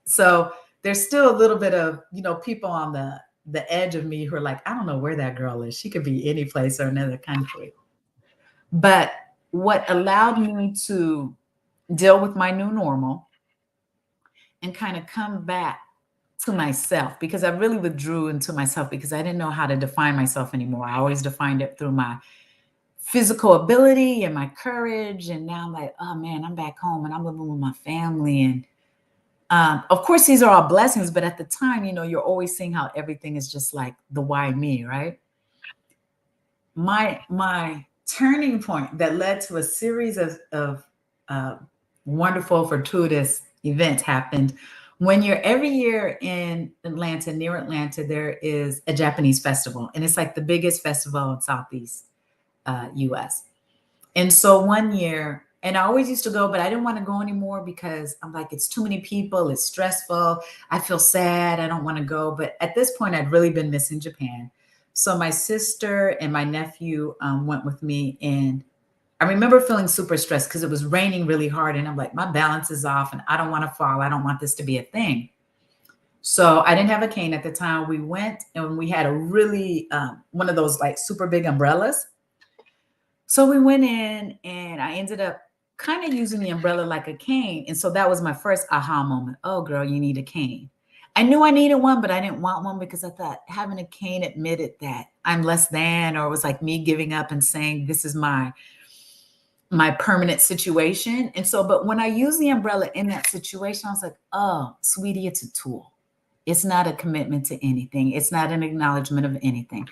So there's still a little bit of, you know, people on the edge of me who are like, I don't know where that girl is. She could be any place or another country. But what allowed me to deal with my new normal and kind of come back to myself, because I really withdrew into myself because I didn't know how to define myself anymore. I always defined it through my physical ability and my courage. And now I'm like, oh man, I'm back home and I'm living with my family. And of course, these are all blessings, but at the time, you know, you're always seeing how everything is just like the why me, right? My turning point that led to a series of wonderful, fortuitous events happened when you're every year in Atlanta, near Atlanta, there is a Japanese festival, and it's like the biggest festival in Southeast US. And so one year, and I always used to go, but I didn't want to go anymore because I'm like, it's too many people, it's stressful, I feel sad, I don't want to go. But at this point, I'd really been missing Japan. So my sister and my nephew went with me, and I remember feeling super stressed because it was raining really hard, and I'm like, my balance is off and I don't want to fall. I don't want this to be a thing. So I didn't have a cane at the time. We went and we had a really, one of those like super big umbrellas. So we went in and I ended up kind of using the umbrella like a cane. And so that was my first aha moment. Oh, girl, you need a cane. I knew I needed one, but I didn't want one because I thought having a cane admitted that I'm less than, or it was like me giving up and saying, this is my permanent situation. And so, but when I used the umbrella in that situation, I was like, oh, sweetie, it's a tool. It's not a commitment to anything. It's not an acknowledgement of anything.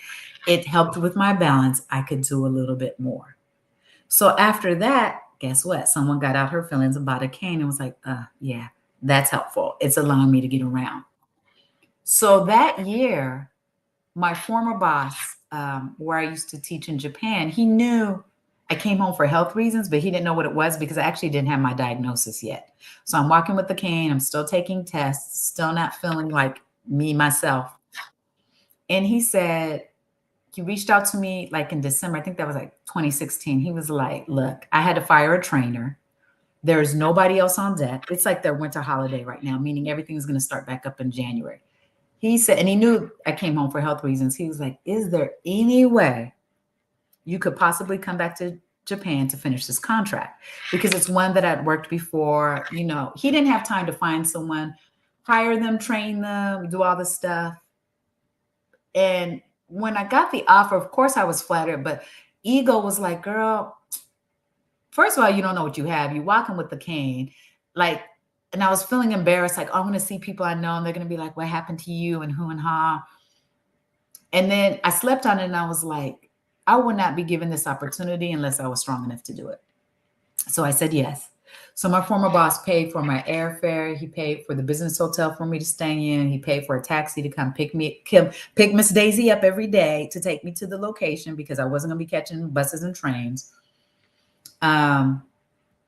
It helped with my balance. I could do a little bit more. So after that, guess what? Someone got out her feelings about a cane and was like, yeah, that's helpful. It's allowing me to get around. So that year, my former boss, where I used to teach in Japan, he knew I came home for health reasons, but he didn't know what it was because I actually didn't have my diagnosis yet. So I'm walking with the cane. I'm still taking tests, still not feeling like me, myself. And he said, he reached out to me like in December. I think that was like 2016. He was like, look, I had to fire a trainer. There's nobody else on deck. It's like their winter holiday right now, meaning everything is going to start back up in January. He said, and he knew I came home for health reasons. He was like, is there any way you could possibly come back to Japan to finish this contract? Because it's one that I'd worked before. You know, he didn't have time to find someone, hire them, train them, do all this stuff. And when I got the offer, of course I was flattered, but ego was like, girl, first of all, you don't know what you have. You're walking with the cane. Like, and I was feeling embarrassed, like, oh, I'm going to see people I know, and they're going to be like, what happened to you and who and how. And then I slept on it, and I was like, I would not be given this opportunity unless I was strong enough to do it. So I said yes. So my former boss paid for my airfare. He paid for the business hotel for me to stay in. He paid for a taxi to come pick Miss Daisy up every day to take me to the location because I wasn't going to be catching buses and trains.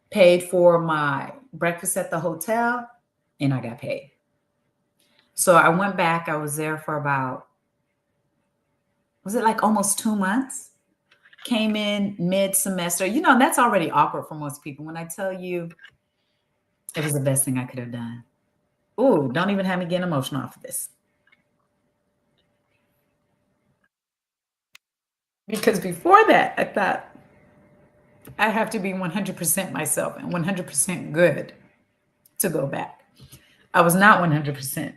Paid for my breakfast at the hotel, and I got paid. So I went back. I was there for about, was it like almost 2 months? Came in mid-semester. You know, that's already awkward for most people. When I tell you it was the best thing I could have done. Ooh, don't even have me getting emotional off of this. Because before that, I thought I have to be 100% myself and 100% good to go back. I was not 100%,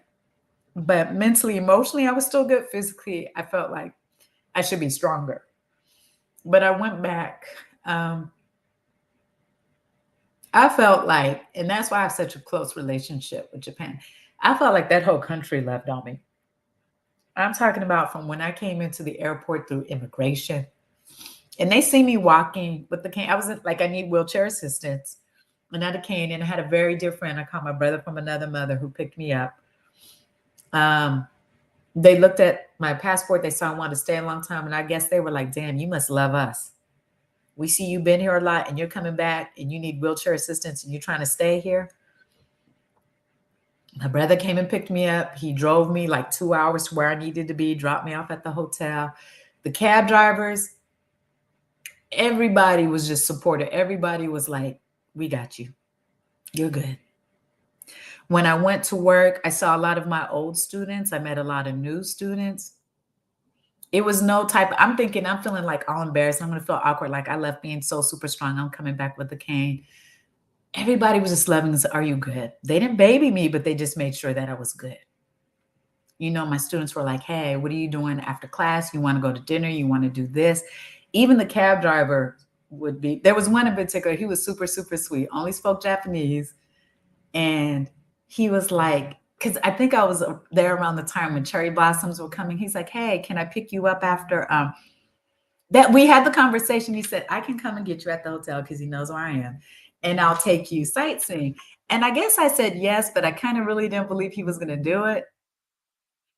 but mentally, emotionally, I was still good. Physically, I felt like I should be stronger. But I went back. I felt like, and that's why I have such a close relationship with Japan. I felt like that whole country loved on me. I'm talking about from when I came into the airport through immigration, and they see me walking with the cane. I was like, I need wheelchair assistance, and I had a cane, and I had a very dear friend. I called my brother from another mother who picked me up. They looked at my passport. They saw I wanted to stay a long time, and I guess they were like, damn, you must love us. We see you've been here a lot, and you're coming back, and you need wheelchair assistance, and you're trying to stay here. My brother came and picked me up. He drove me like 2 hours to where I needed to be, dropped me off at the hotel. The cab drivers, everybody was just supportive. Everybody was like, we got you. You're good. When I went to work, I saw a lot of my old students. I met a lot of new students. It was no type, I'm feeling like all embarrassed. I'm going to feel awkward. Like I left being so super strong. I'm coming back with the cane. Everybody was just loving this. Are you good? They didn't baby me, but they just made sure that I was good. You know, my students were like, hey, what are you doing after class? You want to go to dinner? You want to do this? Even the cab driver would be, there was one in particular, he was super, super sweet, only spoke Japanese. And he was like, because I think I was there around the time when cherry blossoms were coming. He's like, hey, can I pick you up after that? We had the conversation. He said, I can come and get you at the hotel because he knows where I am. And I'll take you sightseeing. And I guess I said yes, but I kind of really didn't believe he was going to do it.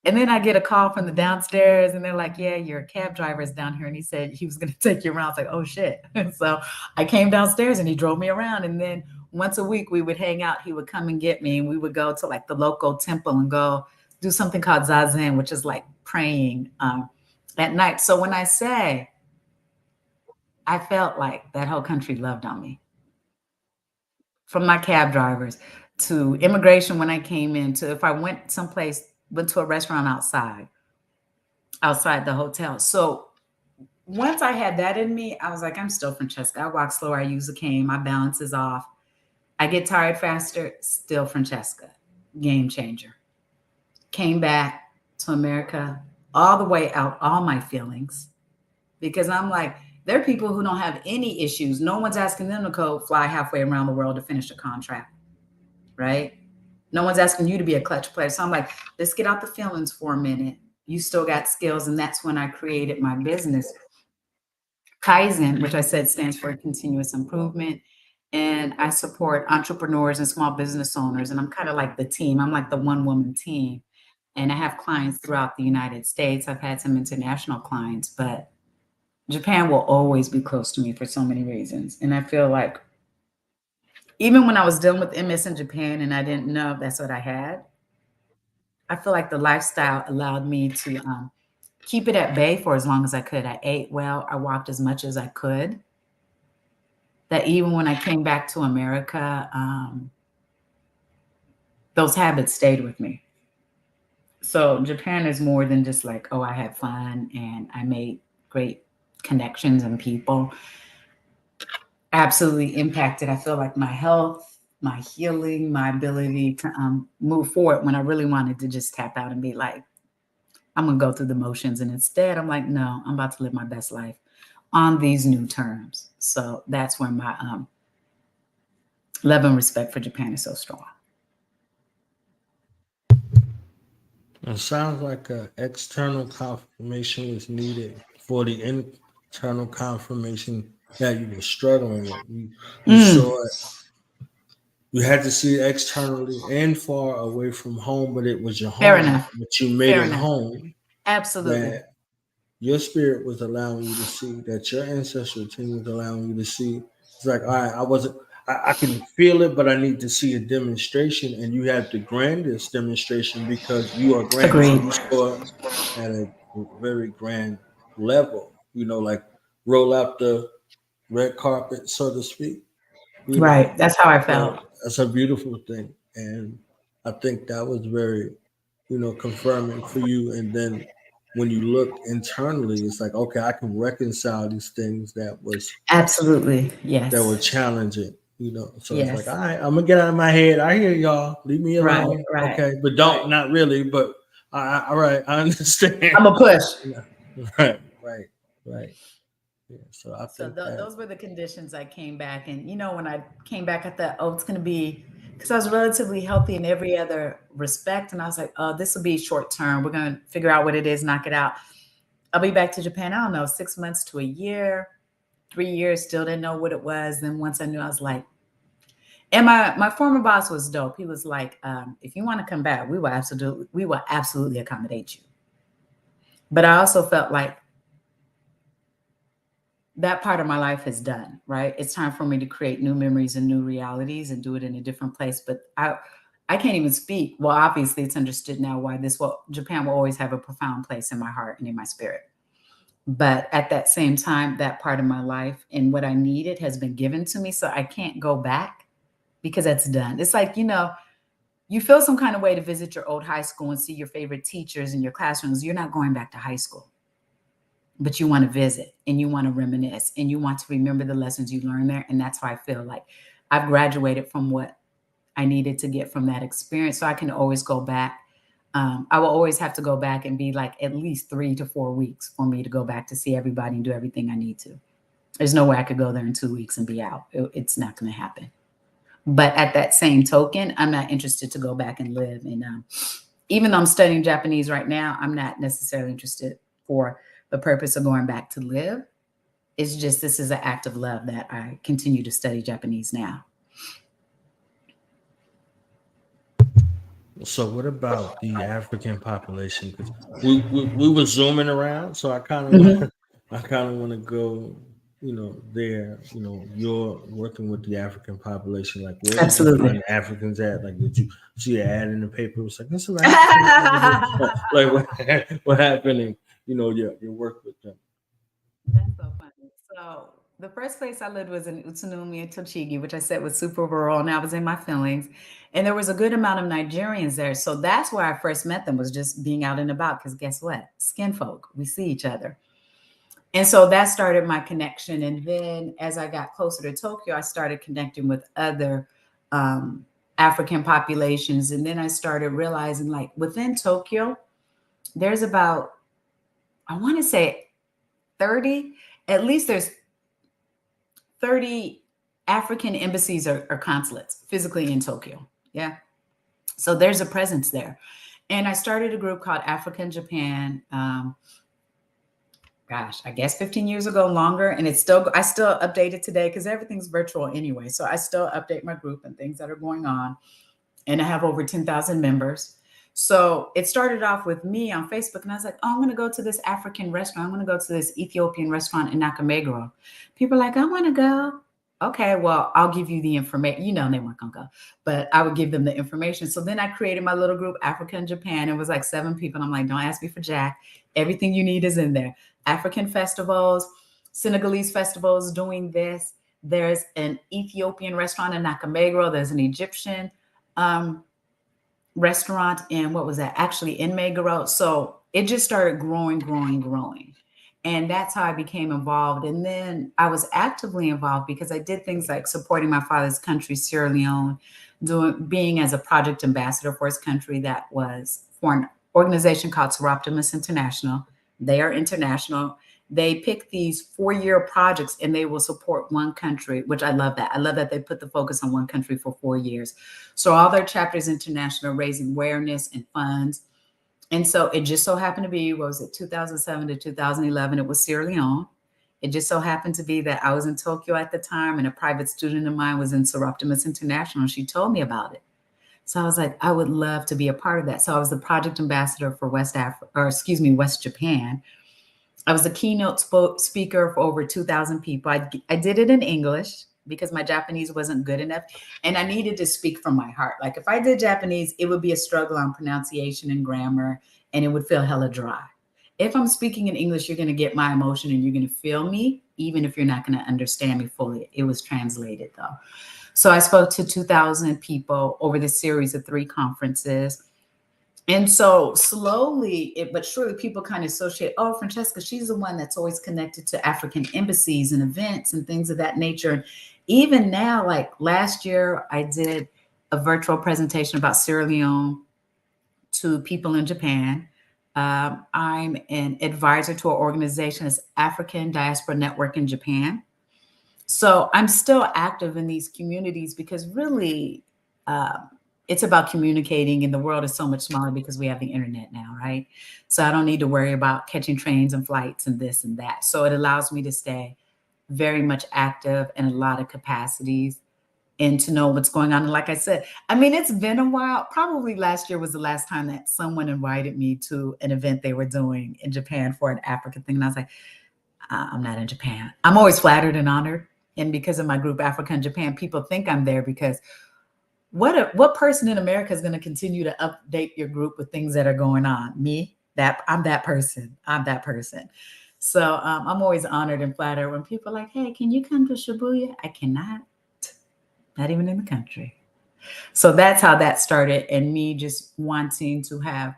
And then I get a call from the downstairs and they're like, yeah, your cab driver is down here. And he said he was going to take you around. I was like, oh shit. So I came downstairs and he drove me around. And then once a week we would hang out. He would come and get me and we would go to like the local temple and go do something called zazen, which is like praying at night. So when I say I felt like that whole country loved on me, from my cab drivers to immigration when I came in, to if I went someplace, went to a restaurant outside the hotel. So once I had that in me, I was like, I'm still Francesca. I walk slower. I use a cane. My balance is off. I get tired faster. Still Francesca. Game changer. Came back to America all the way out, all my feelings, because I'm like, there are people who don't have any issues. No one's asking them to fly halfway around the world to finish a contract, right? No one's asking you to be a clutch player. So I'm like, let's get out the feelings for a minute. You still got skills. And that's when I created my business, Kaizen, which I said stands for continuous improvement. And I support entrepreneurs and small business owners. And I'm kind of like the team. I'm like the one-woman team. And I have clients throughout the United States. I've had some international clients, but Japan will always be close to me for so many reasons. And I feel like even when I was dealing with MS in Japan and I didn't know if that's what I had, I feel like the lifestyle allowed me to keep it at bay for as long as I could. I ate well. I walked as much as I could. That even when I came back to America, those habits stayed with me. So Japan is more than just like, oh, I had fun and I made great connections and people. Absolutely impacted, I feel like, my health, my healing, my ability to move forward when I really wanted to just tap out and be like, I'm going to go through the motions. And instead, I'm like, no, I'm about to live my best life on these new terms. So that's where my love and respect for Japan is so strong. It sounds like an external confirmation is needed for the internal confirmation that you were struggling with. You saw it. You had to see it externally and far away from home, but it was your Fair home. enough. But you made Fair it enough. home. Absolutely. That your spirit was allowing you to see, that your ancestral team was allowing you to see. It's like, all right, I can feel it, but I need to see a demonstration. And you had the grandest demonstration because you are grand. So Agreed. you saw it at a very grand level, like roll out the red carpet, so to speak. Right. That's how I So felt. that's a beautiful thing. And I think that was very, confirming for you. And then when you look internally, it's like, okay, I can reconcile these things Absolutely. that were Yes. challenging, So it's like, Yes. all right, I'm gonna get out of my head. I hear y'all. Leave me Right. alone. Right. Okay. But don't, not really, but all right, I understand. I'm a push. Right, right, right. Yeah. So I So think that those were the conditions I came back. And, when I came back, I thought, oh, it's going to be, because I was relatively healthy in every other respect. And I was like, oh, this will be short term. We're going to figure out what it is, knock it out. I'll be back to Japan, I don't know, 6 months to a year, 3 years, still didn't know what it was. Then once I knew, I was like, and my former boss was dope. He was like, if you want to come back, we will absolutely accommodate you. But I also felt like that part of my life is done, right? It's time for me to create new memories and new realities and do it in a different place. But I can't even speak. Well, obviously it's understood now why Japan will always have a profound place in my heart and in my spirit. But at that same time, that part of my life and what I needed has been given to me. So I can't go back because that's done. It's like, you feel some kind of way to visit your old high school and see your favorite teachers in your classrooms. You're not going back to high school. But you want to visit and you want to reminisce and you want to remember the lessons you learned there. And that's why I feel like I've graduated from what I needed to get from that experience. So I can always go back. I will always have to go back and be like at least 3 to 4 weeks for me to go back to see everybody and do everything I need to. There's no way I could go there in 2 weeks and be out. It's not going to happen. But at that same token, I'm not interested to go back and live. And even though I'm studying Japanese right now, I'm not necessarily interested for the purpose of going back to live. It's just, this is an act of love that I continue to study Japanese now. So what about the African population? Because we were zooming around, so I kind of want to go, there. You're working with the African population. Like, where did you find the Africans at? Like, did you see an ad in the paper? It was like, this is African. Like, what happened? Your work with them. That's so funny. So the first place I lived was in Utsunomiya and Tochigi, which I said was super rural, and I was in my feelings. And there was a good amount of Nigerians there. So that's where I first met them, was just being out and about. Because guess what? Skin folk, we see each other. And so that started my connection. And then as I got closer to Tokyo, I started connecting with other African populations. And then I started realizing, like, within Tokyo, there's about, I want to say 30, at least there's 30 African embassies or consulates physically in Tokyo. Yeah. So there's a presence there. And I started a group called African Japan. I guess 15 years ago, longer. And I still update it today because everything's virtual anyway. So I still update my group and things that are going on. And I have over 10,000 members. So it started off with me on Facebook, and I was like, oh, I'm going to go to this African restaurant. I'm going to go to this Ethiopian restaurant in Nakameguro. People are like, I want to go. Okay, well, I'll give you the information. They weren't going to go, but I would give them the information. So then I created my little group, Africa and Japan. It was like 7 people. And I'm like, don't ask me for Jack. Everything you need is in there. African festivals, Senegalese festivals doing this. There's an Ethiopian restaurant in Nakameguro. There's an Egyptian restaurant in, what was that? Actually in Meguro. So it just started growing. And that's how I became involved. And then I was actively involved because I did things like supporting my father's country, Sierra Leone, being as a project ambassador for his country. That was for an organization called Seroptimus International. They are international. They pick these 4-year projects and they will support one country, which I love that. I love that they put the focus on one country for 4 years. So all their chapters international, raising awareness and funds. And so it just so happened to be, what was it, 2007 to 2011, it was Sierra Leone. It just so happened to be that I was in Tokyo at the time and a private student of mine was in Seroptimus International and she told me about it. So I was like, I would love to be a part of that. So I was the project ambassador for West Japan. I was a keynote speaker for over 2,000 people. I did it in English because my Japanese wasn't good enough. And I needed to speak from my heart. Like if I did Japanese, it would be a struggle on pronunciation and grammar, and it would feel hella dry. If I'm speaking in English, you're going to get my emotion and you're going to feel me, even if you're not going to understand me fully. It was translated though. So I spoke to 2,000 people over the series of 3 conferences. And so slowly, but surely people kind of associate, oh, Francesca, she's the one that's always connected to African embassies and events and things of that nature. And even now, like last year, I did a virtual presentation about Sierra Leone to people in Japan. I'm an advisor to an organization as African Diaspora Network in Japan. So I'm still active in these communities because really, it's about communicating, and the world is so much smaller because we have the internet now, right? So I don't need to worry about catching trains and flights and this and that. So it allows me to stay very much active in a lot of capacities and to know what's going on. And like I said, I mean, it's been a while. Probably last year was the last time that someone invited me to an event they were doing in Japan for an African thing. And I was like, I'm not in Japan. I'm always flattered and honored. And because of my group, Africa and Japan, people think I'm there because what person in America is going to continue to update your group with things that are going on? Me, I'm that person. I'm that person. So I'm always honored and flattered when people are like, hey, can you come to Shibuya? I cannot, not even in the country. So that's how that started, and me just wanting to have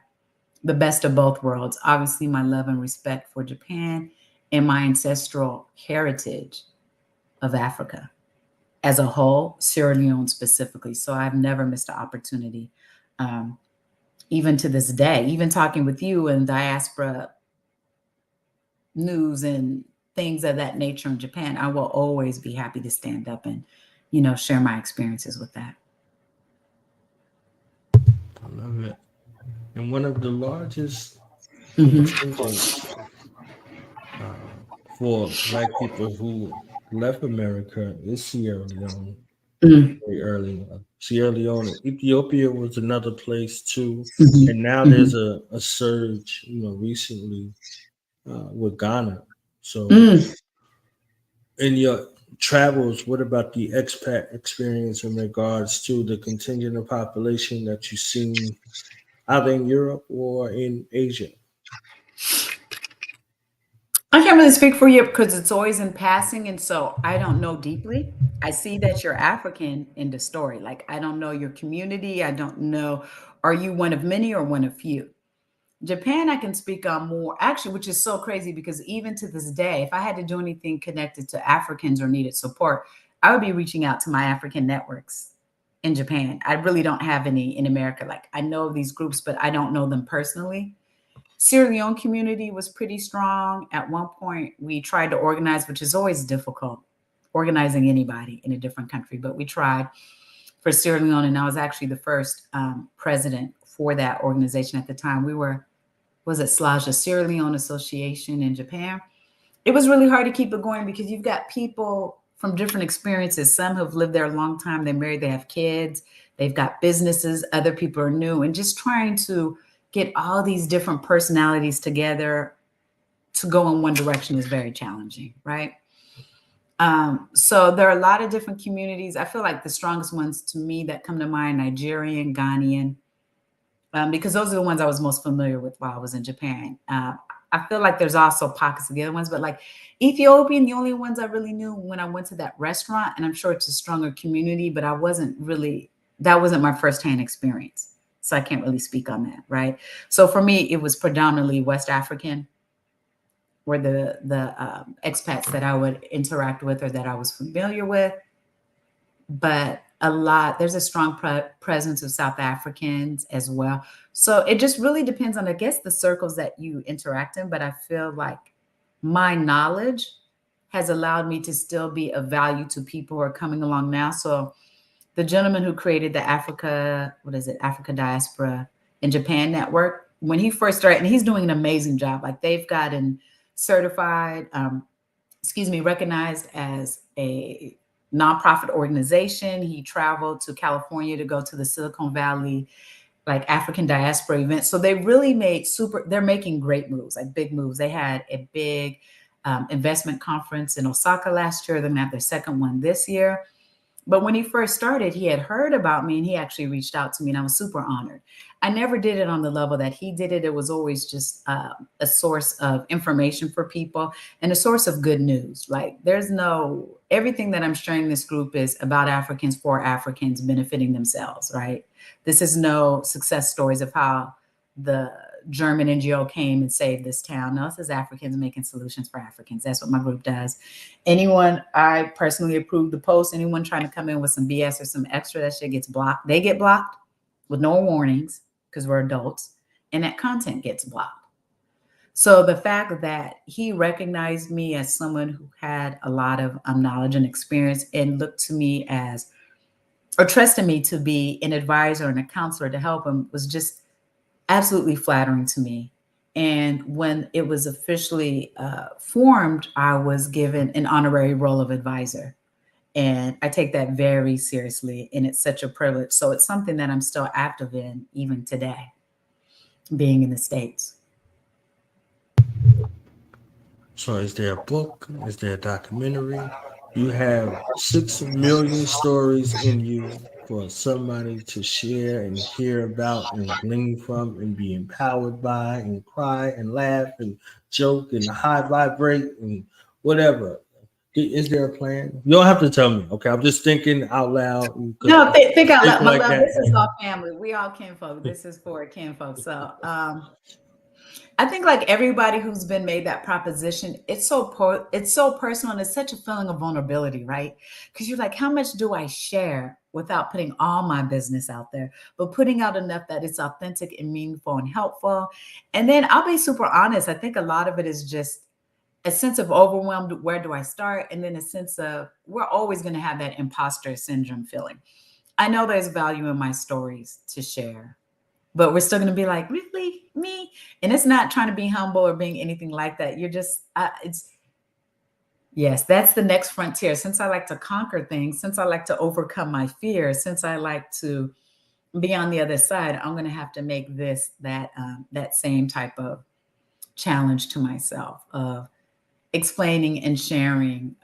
the best of both worlds. Obviously, my love and respect for Japan and my ancestral heritage of Africa as a whole, Sierra Leone specifically. So I've never missed an opportunity, even to this day, even talking with you and diaspora news and things of that nature in Japan. I will always be happy to stand up and, share my experiences with that. I love it. And one of the largest contingents for Black people who left America is Sierra Leone. Very early. Sierra Leone, Ethiopia was another place too, and now there's a surge, recently with Ghana. So, in your travels, what about the expat experience in regards to the contingent of population that you've seen either in Europe or in Asia? I can't really speak for you because it's always in passing. And so I don't know deeply. I see that you're African in the story. Like, I don't know your community. I don't know, are you one of many or one of few? Japan, I can speak on more, actually, which is so crazy because even to this day, if I had to do anything connected to Africans or needed support, I would be reaching out to my African networks in Japan. I really don't have any in America. Like, I know these groups, but I don't know them personally. Sierra Leone community was pretty strong. At one point, we tried to organize, which is always difficult, organizing anybody in a different country, but we tried for Sierra Leone, and I was actually the first president for that organization at the time. We were, was it SLAJA, Sierra Leone Association in Japan. It was really hard to keep it going because you've got people from different experiences. Some have lived there a long time. They're married, they have kids, they've got businesses, other people are new, and just trying to get all these different personalities together to go in one direction is very challenging, right? So there are a lot of different communities. I feel like the strongest ones to me that come to mind, Nigerian, Ghanaian, because those are the ones I was most familiar with while I was in Japan. I feel like there's also pockets of the other ones, but like Ethiopian, the only ones I really knew when I went to that restaurant, and I'm sure it's a stronger community, but that wasn't my firsthand experience. so I can't really speak on that, right? So for me, it was predominantly West African, were the expats that I would interact with or that I was familiar with. But there's a strong presence of South Africans as well. So it just really depends on, I guess, the circles that you interact in. But I feel like my knowledge has allowed me to still be of value to people who are coming along now. So the gentleman who created the Africa Diaspora in Japan network, when he first started, and he's doing an amazing job. Like they've gotten certified, recognized as a nonprofit organization. He traveled to California to go to the Silicon Valley, like African diaspora event. So they really they're making great moves, like big moves. They had a big investment conference in Osaka last year. They're gonna have their second one this year. But when he first started, he had heard about me and he actually reached out to me, and I was super honored. I never did it on the level that he did it. It was always just a source of information for people and a source of good news. Like everything that I'm sharing in this group is about Africans for Africans benefiting themselves, right? This is no success stories of how the German NGO came and saved this town. No, this is Africans making solutions for Africans. That's what my group does. I personally approve the post. Anyone trying to come in with some BS or some extra, that shit gets blocked. They get blocked with no warnings because we're adults, and that content gets blocked. So the fact that he recognized me as someone who had a lot of knowledge and experience and looked to me or trusted me to be an advisor and a counselor to help him was just absolutely flattering to me. And when it was officially formed, I was given an honorary role of advisor. And I take that very seriously. And it's such a privilege. So it's something that I'm still active in even today, being in the States. So is there a book? Is there a documentary? You have 6 million stories in you for somebody to share and hear about and glean from and be empowered by and cry and laugh and joke and high vibrate and whatever. Is there a plan? You don't have to tell me. Okay, I'm just thinking out loud. No, think out loud. Like This is all family. We all kinfolk. This is for kinfolk. So I think like everybody who's been made that proposition, it's so personal, and it's such a feeling of vulnerability, right? Because you're like, how much do I share without putting all my business out there, but putting out enough that it's authentic and meaningful and helpful. And then I'll be super honest. I think a lot of it is just a sense of overwhelmed. Where do I start? And then a sense of we're always going to have that imposter syndrome feeling. I know there's value in my stories to share, but we're still going to be like, really, me? And it's not trying to be humble or being anything like that. You're just, yes, that's the next frontier. Since I like to conquer things, since I like to overcome my fears, since I like to be on the other side, I'm going to have to make this that same type of challenge to myself of explaining and sharing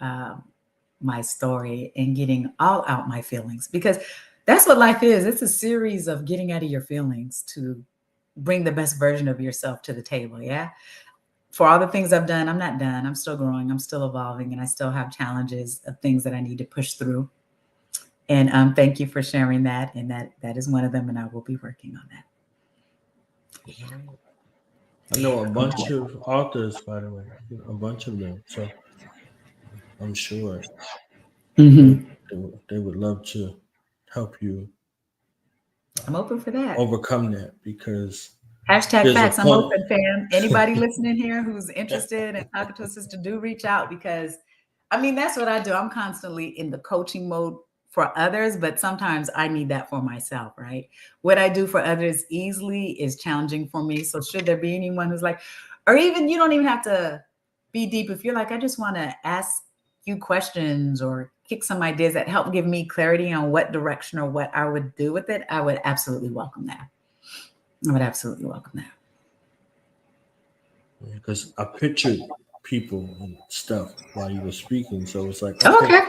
my story and getting all out my feelings, because that's what life is. It's a series of getting out of your feelings to bring the best version of yourself to the table. Yeah. For all the things I've done, I'm not done. I'm still growing. I'm still evolving, and I still have challenges of things that I need to push through. And thank you for sharing that. And that is one of them. And I will be working on that. Yeah. I know a bunch of authors, by the way, a bunch of them. So I'm sure they would love to help you. I'm open for that. Overcome that, because #facts. I'm open, fam. Anybody listening here who's interested in talking to a sister, do reach out, because I mean, that's what I do. I'm constantly in the coaching mode for others, but sometimes I need that for myself, right? What I do for others easily is challenging for me. So should there be anyone who's like, or even you don't even have to be deep. If you're like, I just want to ask you questions or kick some ideas that help give me clarity on what direction or what I would do with it, I would absolutely welcome that. Because I pictured people and stuff while you were speaking, so it's like, okay.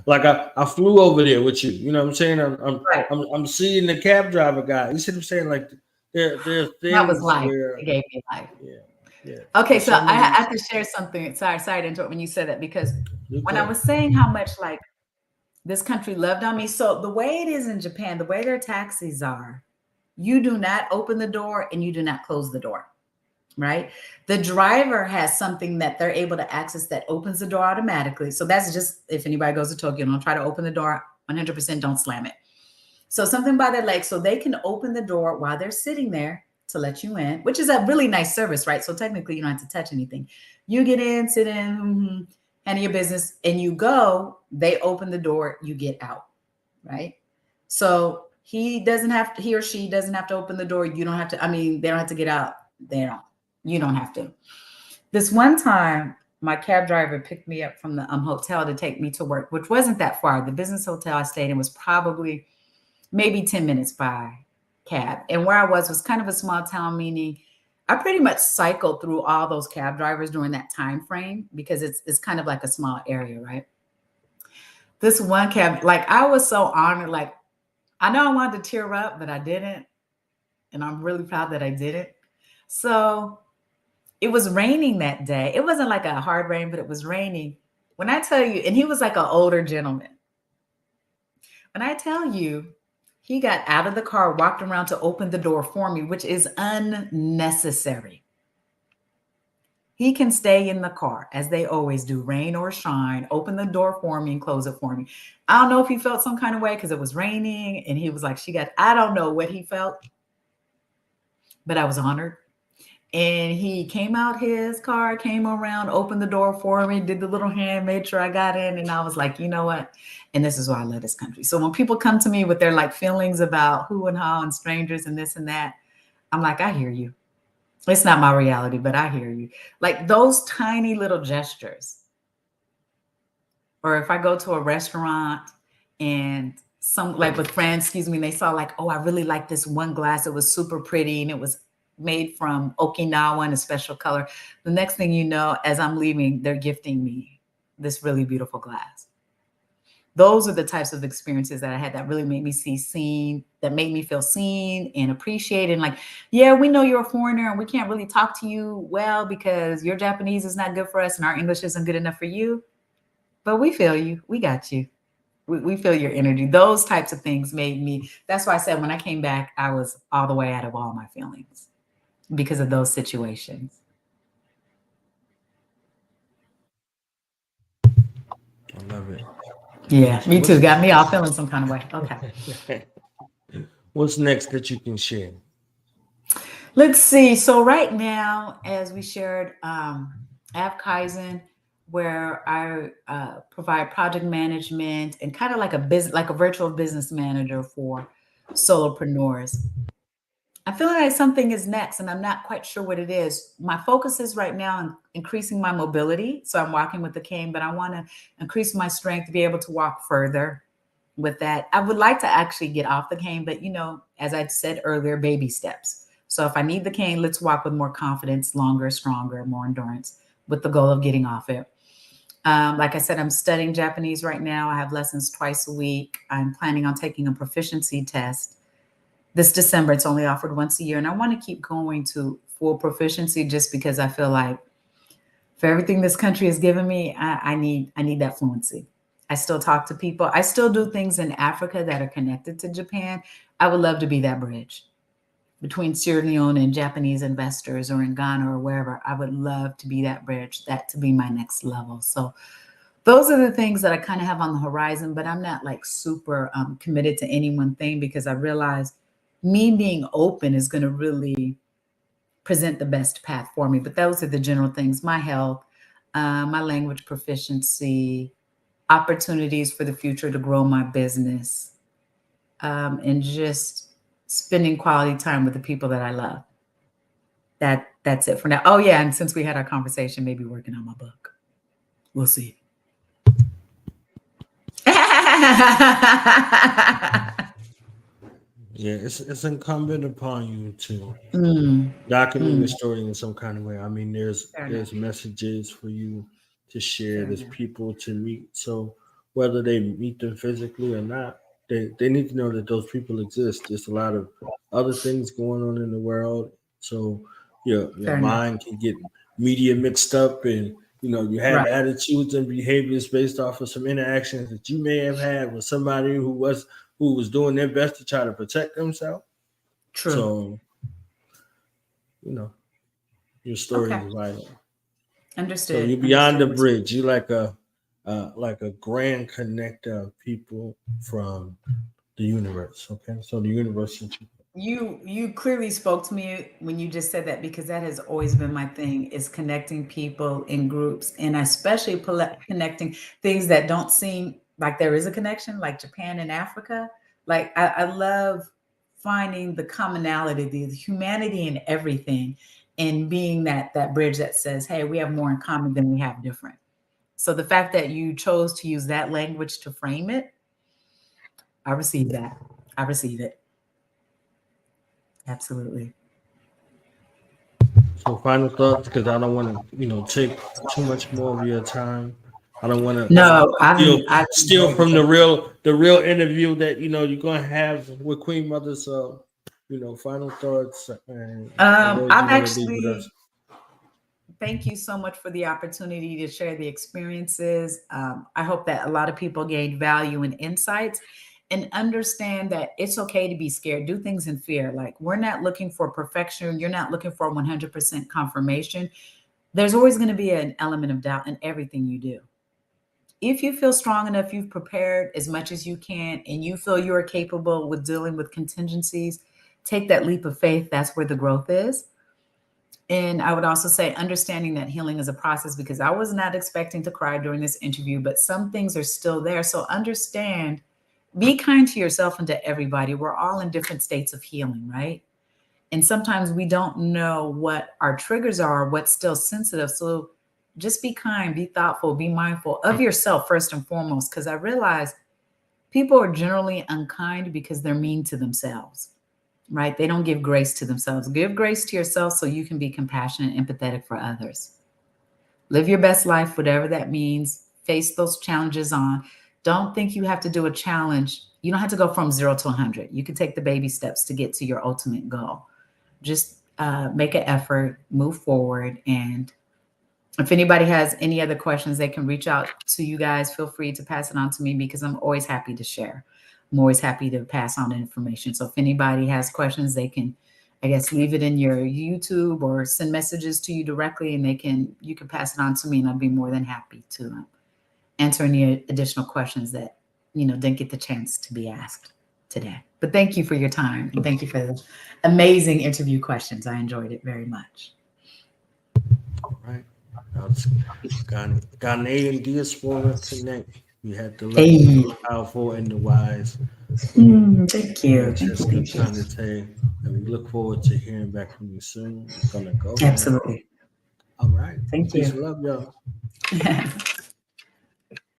Like I flew over there with you. You know what I'm saying? I'm seeing the cab driver guy. You see what I'm saying? Like there things that was life. Where it gave me life. Yeah. Okay, so I have to share something. Sorry to interrupt when you said that, because when I was saying how much like this country loved on me, so the way it is in Japan, the way their taxis are, You do not open the door and you do not close the door, right? The driver has something that they're able to access that opens the door automatically. So that's just, if anybody goes to Tokyo, don't try to open the door 100%, don't slam it. So something by their leg, so they can open the door while they're sitting there to let you in, which is a really nice service, right? So technically you don't have to touch anything. You get in, sit in, handle your business, and you go, they open the door, you get out, right? So he or she doesn't have to open the door. You don't have to, they don't have to get out. You don't have to. This one time, my cab driver picked me up from the hotel to take me to work, which wasn't that far. The business hotel I stayed in was probably maybe 10 minutes by cab. And where I was kind of a small town, meaning I pretty much cycled through all those cab drivers during that time frame because it's kind of like a small area, right? This one cab, like I was so honored, like I know I wanted to tear up, but I didn't. And I'm really proud that I didn't. So it was raining that day. It wasn't like a hard rain, but it was raining. When I tell you, and he was like an older gentleman. When I tell you, he got out of the car, walked around to open the door for me, which is unnecessary. He can stay in the car as they always do, rain or shine, open the door for me and close it for me. I don't know if he felt some kind of way because it was raining and he was like, I don't know what he felt, but I was honored. And he came out his car, came around, opened the door for me, did the little hand, made sure I got in. And I was like, you know what? And this is why I love this country. So when people come to me with their like feelings about who and how and strangers and this and that, I'm like, I hear you. It's not my reality, but I hear you. Like those tiny little gestures. Or if I go to a restaurant and like with friends, they saw like, oh, I really like this one glass. It was super pretty and it was made from Okinawa in a special color. The next thing you know, as I'm leaving, they're gifting me this really beautiful glass. Those are the types of experiences that I had that really made me that made me feel seen and appreciated. And like, yeah, we know you're a foreigner and we can't really talk to you well because your Japanese is not good for us and our English isn't good enough for you. But we feel you. We got you. We feel your energy. Those types of things made me, that's why I said when I came back, I was all the way out of all my feelings because of those situations. I love it. Yeah, me too. Got me all feeling some kind of way. Okay. What's next that you can share? Let's see. So right now, as we shared, I have Kaizen, where I provide project management and kind of like a virtual business manager for solopreneurs. I'm feeling like something is next, and I'm not quite sure what it is. My focus is right now on increasing my mobility. So I'm walking with the cane, but I want to increase my strength to be able to walk further with that. I would like to actually get off the cane, but as I said earlier, baby steps. So if I need the cane, let's walk with more confidence, longer, stronger, more endurance, with the goal of getting off it. Like I said, I'm studying Japanese right now. I have lessons twice a week. I'm planning on taking a proficiency test this December. It's only offered once a year. And I want to keep going to full proficiency just because I feel like for everything this country has given me, I need that fluency. I still talk to people. I still do things in Africa that are connected to Japan. I would love to be that bridge between Sierra Leone and Japanese investors, or in Ghana or wherever. I would love to be that bridge, that to be my next level. So those are the things that I kind of have on the horizon, but I'm not like super committed to any one thing because I realize me being open is going to really present the best path for me. But those are the general things: my health, my language proficiency, opportunities for the future to grow my business, and just spending quality time with the people that I love. That's it for now. Oh yeah, and since we had our conversation, maybe working on my book. We'll see. Yeah, it's incumbent upon you to document the story in some kind of way. I mean, there's messages for you to share. There's people to meet. So whether they meet them physically or not, they need to know that those people exist. There's a lot of other things going on in the world. So your mind can get media mixed up, and you have attitudes and behaviors based off of some interactions that you may have had with somebody who was doing their best to try to protect themselves. True. So, your story Okay. is vital. Understood. So you're beyond the Understood. bridge. You're like a grand connector of people from the universe. Okay, so the universe is You clearly spoke to me when you just said that, because that has always been my thing, is connecting people in groups, and especially connecting things that don't seem like there is a connection, like Japan and Africa. Like I love finding the commonality, the humanity in everything, and being that bridge that says, hey, we have more in common than we have different. So the fact that you chose to use that language to frame it, I receive that. I receive it. Absolutely. So final thoughts, because I don't want to, take too much more of your time. I don't want to No, steal from the real interview that you're gonna have with Queen Mother. So, final thoughts and the words I've you want to leave with actually, us. thank you so much for the opportunity to share the experiences. I hope that a lot of people gained value and insights, and understand that it's okay to be scared. Do things in fear. Like, we're not looking for perfection. You're not looking for 100% confirmation. There's always going to be an element of doubt in everything you do. If you feel strong enough, you've prepared as much as you can, and you feel you are capable with dealing with contingencies, take that leap of faith. That's where the growth is. And I would also say understanding that healing is a process, because I was not expecting to cry during this interview, but some things are still there. So understand, be kind to yourself and to everybody. We're all in different states of healing, right? And sometimes we don't know what our triggers are, what's still sensitive. So just be kind, be thoughtful, be mindful of yourself first and foremost, because I realize people are generally unkind because they're mean to themselves. Right? They don't give grace to themselves. Give grace to yourself so you can be compassionate and empathetic for others. Live your best life, whatever that means. Face those challenges on. Don't think you have to do a challenge. You don't have to go from 0 to 100. You can take the baby steps to get to your ultimate goal. Just make an effort, move forward. And if anybody has any other questions, they can reach out to you guys. Feel free to pass it on to me, because I'm always happy to share. I'm always happy to pass on information. So if anybody has questions, they can, I guess, leave it in your YouTube or send messages to you directly, and you can pass it on to me, and I'll be more than happy to answer any additional questions that, didn't get the chance to be asked today. But thank you for your time, and thank you for the amazing interview questions. I enjoyed it very much. All right. Ghanaian Diaspora Connect. We had the lucky, powerful, and the wise. Thank you. Francesca C. And we look forward to hearing back from you soon. We're gonna go. Absolutely. All right. Thank Peace you. and love, y'all.